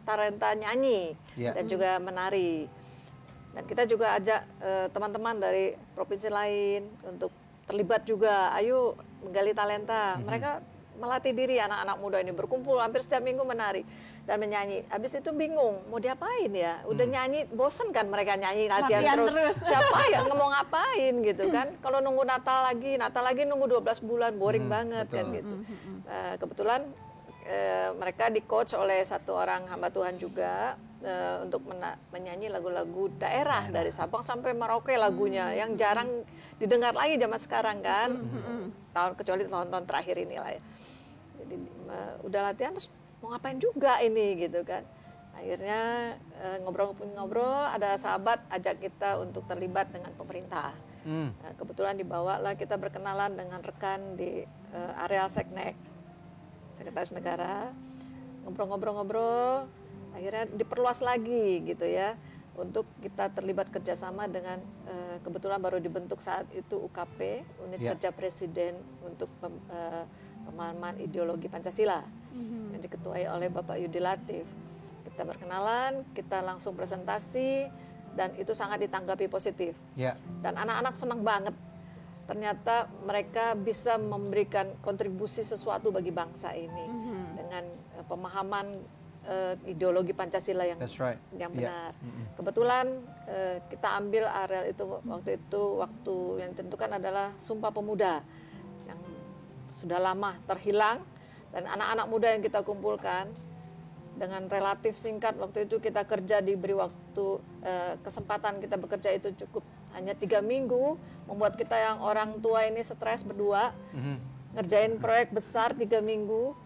talenta nyanyi dan juga menari. Dan kita juga ajak teman-teman dari provinsi lain untuk terlibat juga, ayo menggali talenta. Mereka melatih diri anak-anak muda ini berkumpul hampir setiap minggu menari dan menyanyi. Habis itu bingung mau diapain ya? Udah nyanyi bosen kan mereka nyanyi latihan terus. Siapa yang mau ngapain gitu kan? Kalau nunggu Natal lagi nunggu 12 bulan boring banget kan gitu. Kebetulan mereka di-coach oleh satu orang hamba Tuhan juga untuk menyanyi lagu-lagu daerah dari Sabang sampai Merauke lagunya yang jarang didengar lagi zaman sekarang kan. Kecuali tahun-tahun terakhir inilah ya. Jadi udah latihan terus mau ngapain juga ini gitu kan. Akhirnya ngobrol-ngobrol ada sahabat ajak kita untuk terlibat dengan pemerintah. Kebetulan dibawalah kita berkenalan dengan rekan di areal Seknek, Sekretaris Negara, ngobrol-ngobrol, akhirnya diperluas lagi gitu ya untuk kita terlibat kerjasama dengan kebetulan baru dibentuk saat itu UKP, Unit Kerja Presiden untuk pemahaman ideologi Pancasila yang diketuai oleh Bapak Yudi Latif. Kita berkenalan, kita langsung presentasi dan itu sangat ditanggapi positif. Dan anak-anak senang banget. Ternyata mereka bisa memberikan kontribusi sesuatu bagi bangsa ini dengan pemahaman ideologi Pancasila yang benar. Kebetulan kita ambil areal itu waktu yang ditentukan adalah Sumpah Pemuda yang sudah lama terhilang dan anak-anak muda yang kita kumpulkan dengan relatif singkat waktu itu kita kerja diberi waktu kesempatan kita bekerja itu cukup hanya 3 minggu, membuat kita yang orang tua ini stres berdua ngerjain proyek besar 3 minggu.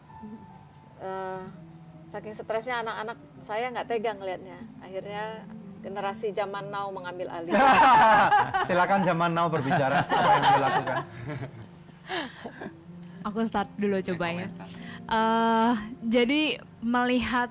Saking stresnya anak-anak saya nggak tega ngelihatnya. Akhirnya generasi zaman now mengambil alih. Silakan zaman now berbicara apa yang dilakukan. Aku start dulu coba ya. Jadi melihat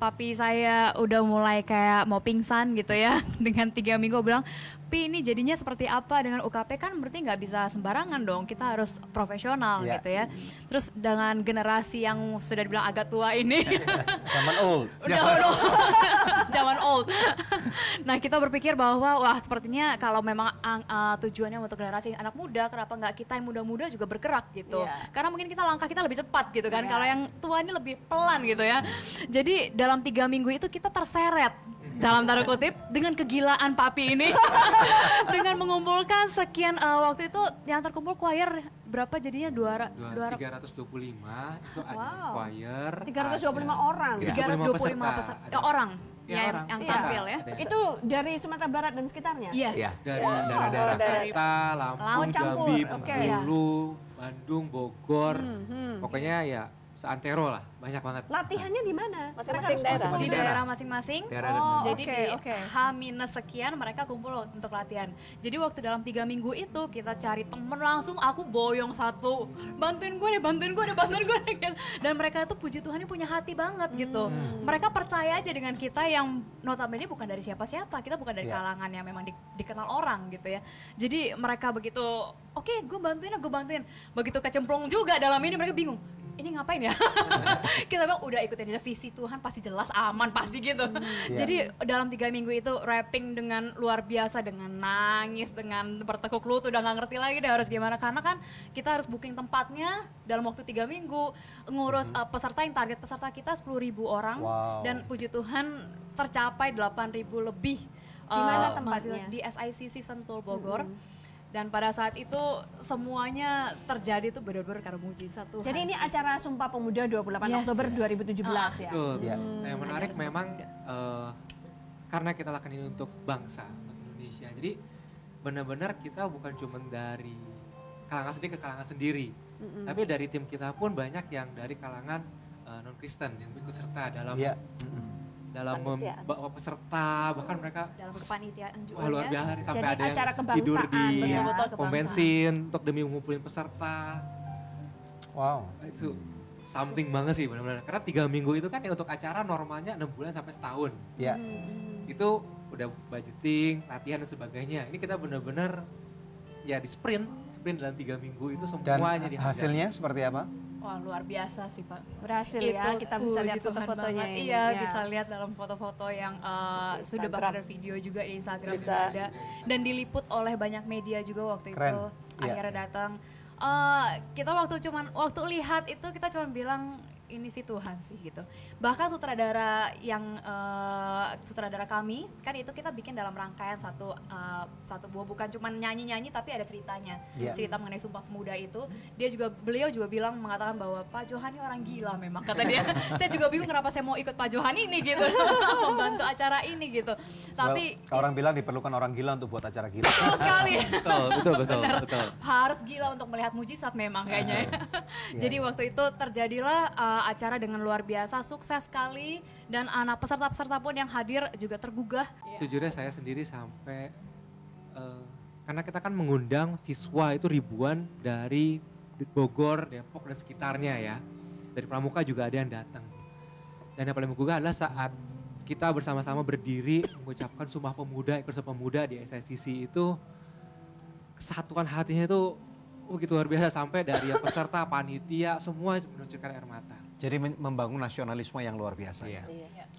papi saya udah mulai kayak mau pingsan gitu ya dengan 3 minggu bilang, Pi ini jadinya seperti apa dengan UKP kan berarti nggak bisa sembarangan dong, kita harus profesional gitu ya. Terus dengan generasi yang sudah dibilang agak tua ini, zaman old. Zaman old. Nah kita berpikir bahwa wah sepertinya kalau memang tujuannya untuk generasi anak muda, kenapa nggak kita yang muda-muda juga bergerak gitu? Karena mungkin langkah kita lebih cepat gitu kan. Kalau yang tua ini lebih pelan gitu ya. Jadi dalam 3 minggu itu kita terseret dalam tanda kutip dengan kegilaan papi ini dengan mengumpulkan sekian waktu itu yang terkumpul choir berapa jadinya 325 itu ada choir 325 orang 325 peserta orang yang tampil ya. Itu dari Sumatera Barat dan sekitarnya? Yes. Dari daerah Jakarta, Lampung, Jambi, Bengkulu, Bandung, Bogor, pokoknya ya seantero lah, banyak banget. Latihannya di mana? Masing-masing daerah. Di daerah masing-masing. Jadi di H- sekian mereka kumpul untuk latihan. Jadi waktu dalam 3 minggu itu kita cari temen langsung, aku boyong satu, bantuin gue deh. Dan mereka itu puji Tuhan ini punya hati banget gitu. Mereka percaya aja dengan kita yang notabene bukan dari siapa-siapa, kita bukan dari kalangan yang memang dikenal orang gitu ya. Jadi mereka begitu, oke, gue bantuin. Begitu kecemplung juga dalam ini mereka bingung. ini ngapain ya? Kita bilang udah ikutin aja visi Tuhan pasti jelas aman pasti gitu. Jadi dalam 3 minggu itu rapping dengan luar biasa, dengan nangis, dengan bertekuk lutut, udah nggak ngerti lagi deh harus gimana, karena kan kita harus booking tempatnya dalam waktu 3 minggu, ngurus peserta, yang target peserta kita 10.000 orang dan puji Tuhan tercapai 8.000 lebih. Di mana tempatnya? Di SICC Sentul Bogor. Dan pada saat itu semuanya terjadi tuh benar-benar karena mujizat Tuhan. Jadi ini acara Sumpah Pemuda 28 Oktober 2017 ya? Betul. Nah, yang menarik memang karena kita lakukan ini untuk bangsa, untuk Indonesia. Jadi benar-benar kita bukan cuma dari kalangan sendiri ke kalangan sendiri. Tapi dari tim kita pun banyak yang dari kalangan non-Kristen yang ikut serta dalam dalam membawa peserta, bahkan mereka dalam kepanitiaan juga luar biasa nih, sampai jadi ada acara yang tidur di pom bensin untuk demi mengumpulin peserta. Wow, itu something banget sih benar-benar, karena 3 minggu itu kan ya untuk acara normalnya 6 bulan sampai setahun. Itu udah budgeting, latihan dan sebagainya. Ini kita benar-benar ya di sprint dalam 3 minggu itu semuanya. Dan hasilnya seperti apa? Wah, luar biasa sih Pak. Berhasil ya, kita bisa lihat foto-fotonya ini. Iya, bisa lihat dalam foto-foto yang sudah bahkan ada video juga di Instagram juga ada. Dan diliput oleh banyak media juga waktu itu. Akhirnya datang. Kita waktu lihat itu kita cuma bilang ini sih Tuhan sih gitu. Bahkan sutradara kami kan itu kita bikin dalam rangkaian satu buah, bukan cuma nyanyi tapi ada ceritanya. Cerita mengenai Sumpah Pemuda itu. Beliau juga mengatakan bahwa Pak Johan ini orang gila memang, kata dia. Saya juga bingung kenapa saya mau ikut Pak Johan ini gitu, membantu acara ini gitu. Tapi orang bilang diperlukan orang gila untuk buat acara gila. Betul sekali. betul. Harus gila untuk melihat mujizat memang kayaknya. Jadi waktu itu terjadilah acara dengan luar biasa, sukses sekali, dan anak peserta-peserta pun yang hadir juga tergugah. Sejujurnya saya sendiri sampai karena kita kan mengundang siswa itu ribuan dari Bogor, Depok dan sekitarnya ya. Dari Pramuka juga ada yang datang. Dan yang paling menggugah adalah saat kita bersama-sama berdiri mengucapkan Sumpah Pemuda, ikut Sumpah Pemuda di SICC itu, kesatuan hatinya itu begitu luar biasa, sampai dari yang peserta, panitia, semua menunjukkan air mata. Jadi membangun nasionalisme yang luar biasa.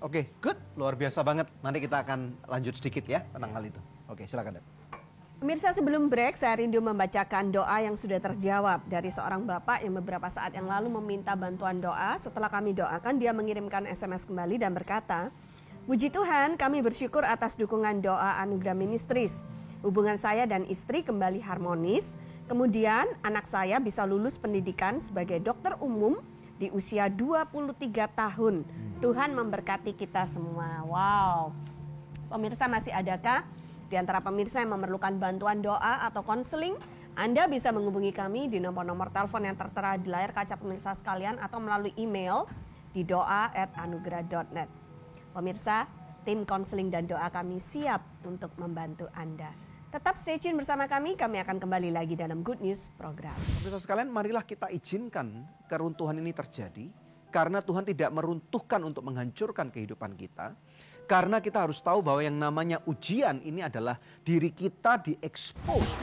Oke, good, luar biasa banget. Nanti kita akan lanjut sedikit ya tentang hal itu. Oke, silakan Deb. Pemirsa, sebelum break saya rindu membacakan doa yang sudah terjawab dari seorang bapak yang beberapa saat yang lalu meminta bantuan doa. Setelah kami doakan, dia mengirimkan SMS kembali dan berkata, "Puji Tuhan, kami bersyukur atas dukungan doa Anugerah Ministries. Hubungan saya dan istri kembali harmonis. Kemudian anak saya bisa lulus pendidikan sebagai dokter umum di usia 23 tahun. Tuhan memberkati kita semua." Wow. Pemirsa, masih adakah di antara pemirsa yang memerlukan bantuan doa atau konseling? Anda bisa menghubungi kami di nomor-nomor telepon yang tertera di layar kaca pemirsa sekalian atau melalui email di doa@anugerah.net. Pemirsa, tim konseling dan doa kami siap untuk membantu Anda. Tetap stay tune bersama kami akan kembali lagi dalam Good News program. Pemirsa sekalian, marilah kita izinkan keruntuhan ini terjadi, karena Tuhan tidak meruntuhkan untuk menghancurkan kehidupan kita. Karena kita harus tahu bahwa yang namanya ujian ini adalah diri kita diekspos.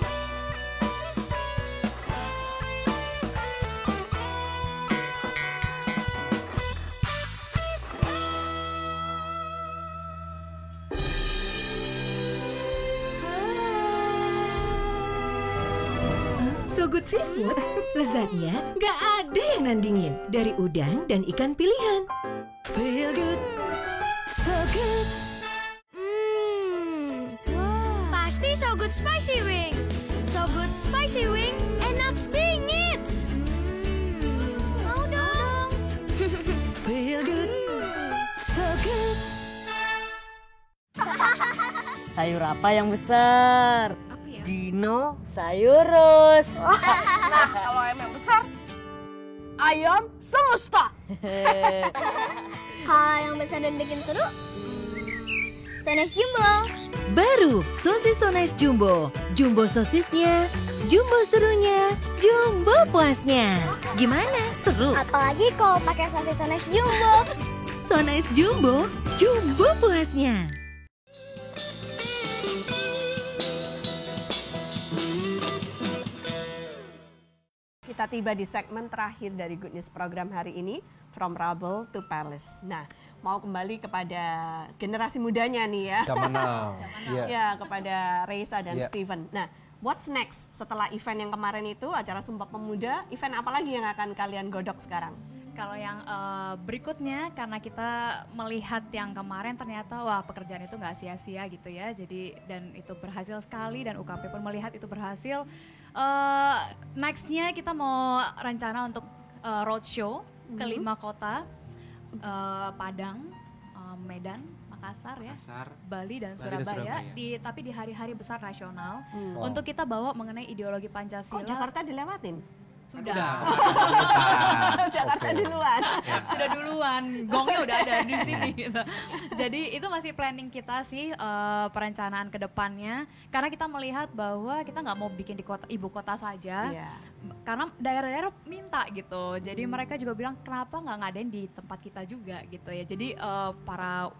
So Good Seafood, lezatnya gak ada yang nandingin. Dari udang dan ikan pilihan. Feel good, so good. Pasti So Good Spicy Wing. So Good Spicy Wing, enak bingit. Mau dong. Feel good, so good. Sayur apa yang besar? Dino Sayurus. Nah, kalau ayam yang besar, ayam semesta. Kalau yang besar dan bikin seru, Sonis Jumbo. Baru sosis Sonis Jumbo. Jumbo sosisnya, jumbo serunya, jumbo puasnya. Gimana? Seru? Apalagi kalau pakai sosis Sonis Jumbo. Sonis Jumbo, jumbo puasnya. Kita kita tiba di segmen terakhir dari Good News program hari ini, From Rubble to Palace. Nah, mau kembali kepada generasi mudanya nih ya. Zaman now. Ya, kepada Reza dan Yeah. Steven. Nah, what's next setelah event yang kemarin itu, acara Sumpah Pemuda, event apa lagi yang akan kalian godok sekarang? Kalau yang berikutnya, karena kita melihat yang kemarin ternyata wah pekerjaan itu nggak sia-sia gitu ya. Jadi dan itu berhasil sekali dan UKP pun melihat itu berhasil. Nextnya kita mau rencana untuk roadshow ke 5 kota, Padang, Medan, Makassar ya, Bali dan Surabaya. Tapi di hari-hari besar nasional untuk kita bawa mengenai ideologi Pancasila. Kok Jakarta dilewatin? Sudah. Jakarta duluan. Sudah duluan, gongnya udah ada di sini gitu. Jadi itu masih planning kita sih, perencanaan ke depannya. Karena kita melihat bahwa kita nggak mau bikin di ibu kota saja. Karena daerah-daerah minta gitu. Jadi mereka juga bilang kenapa nggak ngadain di tempat kita juga gitu ya. Jadi para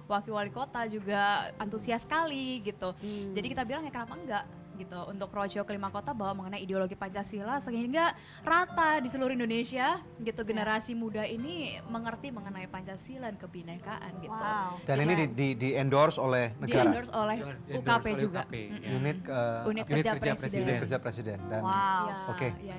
wakil wali kota juga antusias sekali gitu. Jadi kita bilang ya kenapa enggak gitu untuk roadshow ke 5 kota bawa mengenai ideologi Pancasila sehingga rata di seluruh Indonesia gitu generasi muda ini mengerti mengenai Pancasila dan kebinekaan gitu. Dan ini di endorse oleh negara. Di endorse oleh UKP juga. Unit kerja presiden. Dan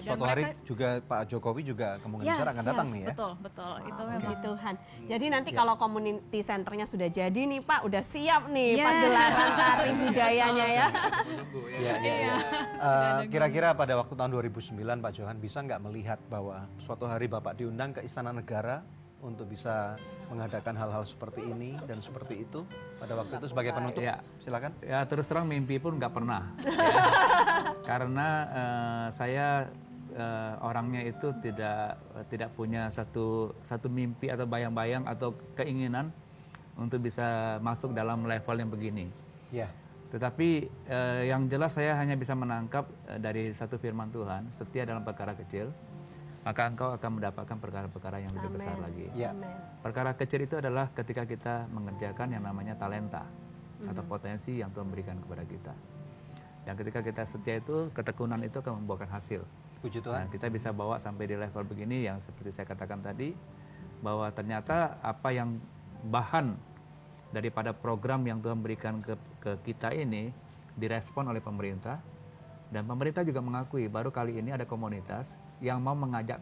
suatu hari juga Pak Jokowi juga kemungkinan besar akan datang nih ya. Betul. Itu memang. Puji Tuhan. Jadi nanti kalau community centernya sudah jadi nih Pak, udah siap nih pagelaran tari budayanya ya. Kira-kira pada waktu tahun 2009 Pak Johan bisa nggak melihat bahwa suatu hari Bapak diundang ke Istana Negara untuk bisa mengadakan hal-hal seperti ini dan seperti itu pada waktu itu sebagai penutup? Silakan. Ya terus terang mimpi pun nggak pernah. Karena saya orangnya itu tidak punya satu mimpi atau bayang-bayang atau keinginan untuk bisa masuk dalam level yang begini. Tetapi yang jelas saya hanya bisa menangkap dari satu firman Tuhan, setia dalam perkara kecil, maka engkau akan mendapatkan perkara-perkara yang lebih besar lagi. Perkara kecil itu adalah ketika kita mengerjakan yang namanya talenta atau potensi yang Tuhan berikan kepada kita. Dan ketika kita setia itu, ketekunan itu akan membuahkan hasil. Puji Tuhan. Nah, kita bisa bawa sampai di level begini yang seperti saya katakan tadi, bahwa ternyata apa yang bahan daripada program yang Tuhan berikan ke kita ini direspon oleh pemerintah, dan pemerintah juga mengakui baru kali ini ada komunitas yang mau mengajak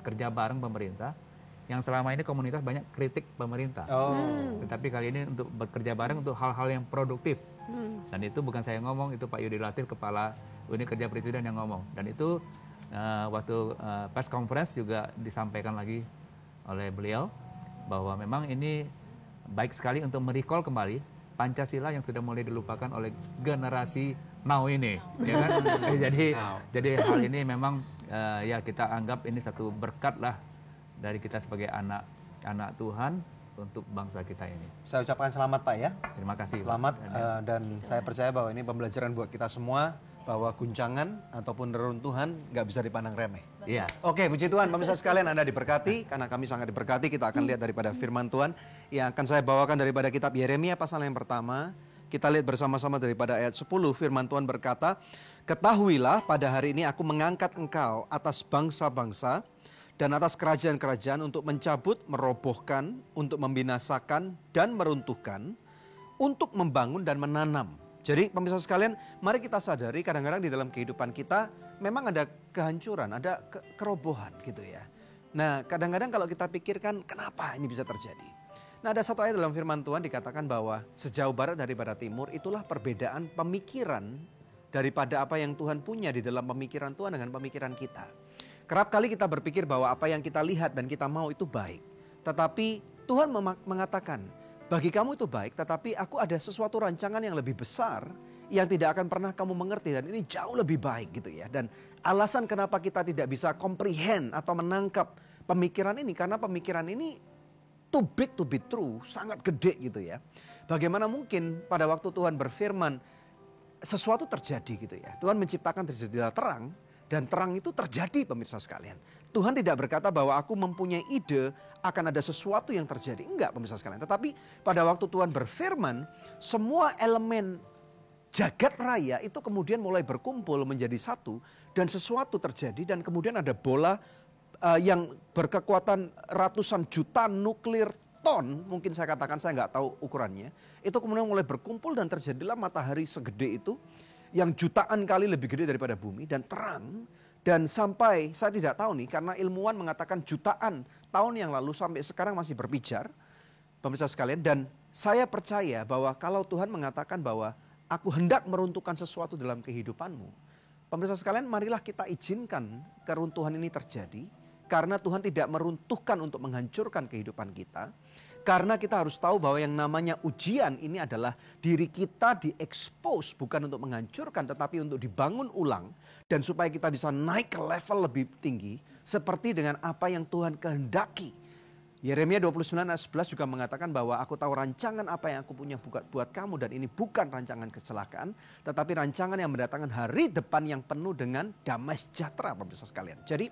kerja bareng pemerintah, yang selama ini komunitas banyak kritik pemerintah, tetapi kali ini untuk bekerja bareng untuk hal-hal yang produktif. Dan itu bukan saya ngomong, itu Pak Yudi Latif, Kepala Unit Kerja Presiden yang ngomong, dan itu waktu press conference juga disampaikan lagi oleh beliau bahwa memang ini baik sekali untuk merecall kembali Pancasila yang sudah mulai dilupakan oleh generasi now ini, ya kan? Jadi hal ini memang ya kita anggap ini satu berkat lah dari kita sebagai anak Tuhan untuk bangsa kita ini. Saya ucapkan selamat Pak ya. Terima kasih. Selamat dan saya percaya bahwa ini pembelajaran buat kita semua bahwa guncangan ataupun reruntuhan nggak bisa dipandang remeh. Iya. Oke, puji Tuhan, pemirsa sekalian Anda diberkati, karena kami sangat diberkati. Kita akan lihat daripada firman Tuhan yang akan saya bawakan daripada kitab Yeremia pasal yang pertama. Kita lihat bersama-sama daripada ayat 10, firman Tuhan berkata, ketahuilah pada hari ini aku mengangkat engkau atas bangsa-bangsa dan atas kerajaan-kerajaan untuk mencabut, merobohkan, untuk membinasakan dan meruntuhkan, untuk membangun dan menanam. Jadi pemirsa sekalian, mari kita sadari kadang-kadang di dalam kehidupan kita memang ada kehancuran, ada kerobohan gitu ya. Nah kadang-kadang kalau kita pikirkan kenapa ini bisa terjadi. Nah ada satu ayat dalam firman Tuhan dikatakan bahwa sejauh barat daripada timur itulah perbedaan pemikiran daripada apa yang Tuhan punya di dalam pemikiran Tuhan dengan pemikiran kita. Kerap kali kita berpikir bahwa apa yang kita lihat dan kita mau itu baik. Tetapi Tuhan mengatakan, bagi kamu itu baik, tetapi aku ada sesuatu rancangan yang lebih besar yang tidak akan pernah kamu mengerti, dan ini jauh lebih baik gitu ya. Dan alasan kenapa kita tidak bisa comprehend atau menangkap pemikiran ini, karena pemikiran ini too big to be true, sangat gede gitu ya. Bagaimana mungkin pada waktu Tuhan berfirman sesuatu terjadi gitu ya. Tuhan menciptakan terjadilah terang, dan terang itu terjadi pemirsa sekalian. Tuhan tidak berkata bahwa aku mempunyai ide akan ada sesuatu yang terjadi. Enggak pemirsa sekalian. Tetapi pada waktu Tuhan berfirman, semua elemen jagat raya itu kemudian mulai berkumpul menjadi satu dan sesuatu terjadi dan kemudian ada bola yang berkekuatan ratusan juta nuklir ton, mungkin saya katakan, saya nggak tahu ukurannya, itu kemudian mulai berkumpul dan terjadilah matahari segede itu yang jutaan kali lebih gede daripada bumi dan terang. Dan sampai, saya tidak tahu nih, karena ilmuwan mengatakan jutaan tahun yang lalu sampai sekarang masih berpijar, pemirsa sekalian. Dan saya percaya bahwa kalau Tuhan mengatakan bahwa aku hendak meruntuhkan sesuatu dalam kehidupanmu, pemirsa sekalian, marilah kita izinkan keruntuhan ini terjadi. Karena Tuhan tidak meruntuhkan untuk menghancurkan kehidupan kita. Karena kita harus tahu bahwa yang namanya ujian ini adalah diri kita diekspos bukan untuk menghancurkan tetapi untuk dibangun ulang. Dan supaya kita bisa naik ke level lebih tinggi seperti dengan apa yang Tuhan kehendaki. Yeremia 29 ayat 11 juga mengatakan bahwa aku tahu rancangan apa yang aku punya buat kamu dan ini bukan rancangan kecelakaan. Tetapi rancangan yang mendatangkan hari depan yang penuh dengan damai sejahtera, pemirsa sekalian. Jadi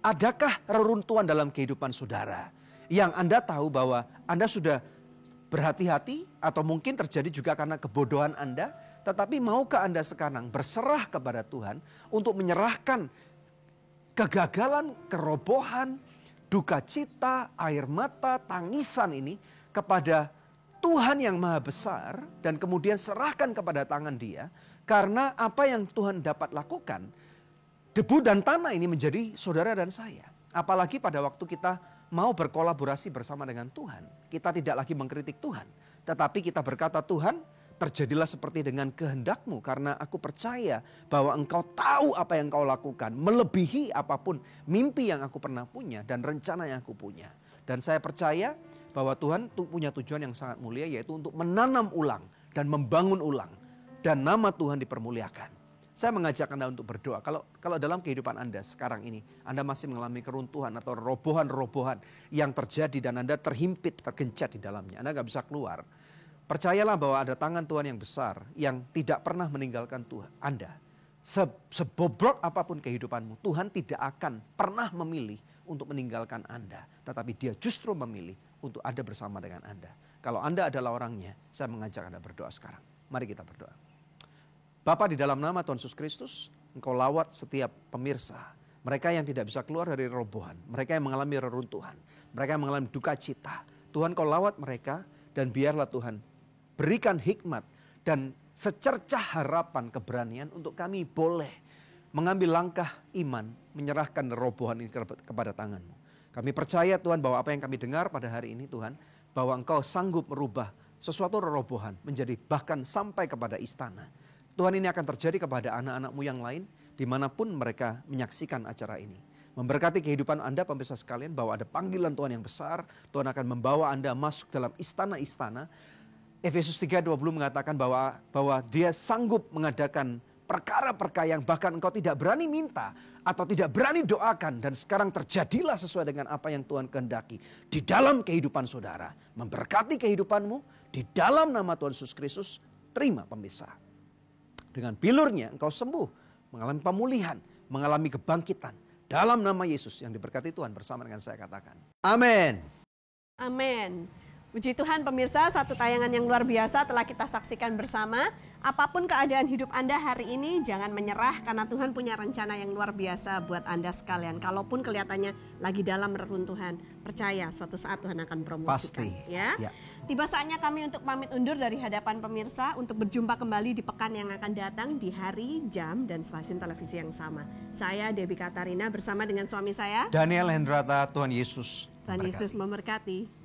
adakah reruntuhan dalam kehidupan saudara yang Anda tahu bahwa Anda sudah berhati-hati atau mungkin terjadi juga karena kebodohan Anda, tetapi maukah Anda sekarang berserah kepada Tuhan untuk menyerahkan kegagalan, kerobohan, duka cita, air mata, tangisan ini kepada Tuhan yang maha besar dan kemudian serahkan kepada tangan Dia, karena apa yang Tuhan dapat lakukan, debu dan tanah ini menjadi saudara dan saya. Apalagi pada waktu kita mau berkolaborasi bersama dengan Tuhan. Kita tidak lagi mengkritik Tuhan. Tetapi kita berkata, Tuhan, terjadilah seperti dengan kehendak-Mu. Karena aku percaya bahwa Engkau tahu apa yang Engkau lakukan. Melebihi apapun mimpi yang aku pernah punya dan rencana yang aku punya. Dan saya percaya bahwa Tuhan punya tujuan yang sangat mulia, yaitu untuk menanam ulang dan membangun ulang. Dan nama Tuhan dipermuliakan. Saya mengajak Anda untuk berdoa. Kalau dalam kehidupan Anda sekarang ini, Anda masih mengalami keruntuhan atau robohan-robohan yang terjadi dan Anda terhimpit, tergencat di dalamnya. Anda gak bisa keluar. Percayalah bahwa ada tangan Tuhan yang besar yang tidak pernah meninggalkan Tuhan Anda. Sebobrok apapun kehidupanmu, Tuhan tidak akan pernah memilih untuk meninggalkan Anda. Tetapi Dia justru memilih untuk ada bersama dengan Anda. Kalau Anda adalah orangnya, saya mengajak Anda berdoa sekarang. Mari kita berdoa. Bapa, di dalam nama Tuhan Yesus Kristus, Engkau lawat setiap pemirsa. Mereka yang tidak bisa keluar dari robohan. Mereka yang mengalami reruntuhan. Mereka yang mengalami duka cita. Tuhan, Kau lawat mereka dan biarlah Tuhan berikan hikmat dan secercah harapan keberanian untuk kami boleh mengambil langkah iman, menyerahkan robohan ini kepada tangan-Mu. Kami percaya Tuhan bahwa apa yang kami dengar pada hari ini Tuhan, bahwa Engkau sanggup merubah sesuatu robohan menjadi bahkan sampai kepada istana. Tuhan, ini akan terjadi kepada anak-anak-Mu yang lain dimanapun mereka menyaksikan acara ini. Memberkati kehidupan Anda pemirsa sekalian bahwa ada panggilan Tuhan yang besar. Tuhan akan membawa Anda masuk dalam istana-istana. Efesus 3:20 mengatakan bahwa Dia sanggup mengadakan perkara-perkara yang bahkan engkau tidak berani minta atau tidak berani doakan. Dan sekarang terjadilah sesuai dengan apa yang Tuhan kehendaki di dalam kehidupan saudara. Memberkati kehidupanmu di dalam nama Tuhan Yesus Kristus. Terima pemirsa. Dengan bilurnya engkau sembuh, mengalami pemulihan, mengalami kebangkitan. Dalam nama Yesus yang diberkati Tuhan bersama dengan saya katakan. Amin. Amin. Puji Tuhan pemirsa, satu tayangan yang luar biasa telah kita saksikan bersama. Apapun keadaan hidup Anda hari ini, jangan menyerah karena Tuhan punya rencana yang luar biasa buat Anda sekalian. Kalaupun kelihatannya lagi dalam reruntuhan, percaya suatu saat Tuhan akan promosikan. Pasti. Ya. Tiba saatnya kami untuk pamit undur dari hadapan pemirsa untuk berjumpa kembali di pekan yang akan datang di hari, jam, dan stasiun televisi yang sama. Saya Debbie Katarina bersama dengan suami saya Daniel Hendrata. Tuhan Yesus memberkati.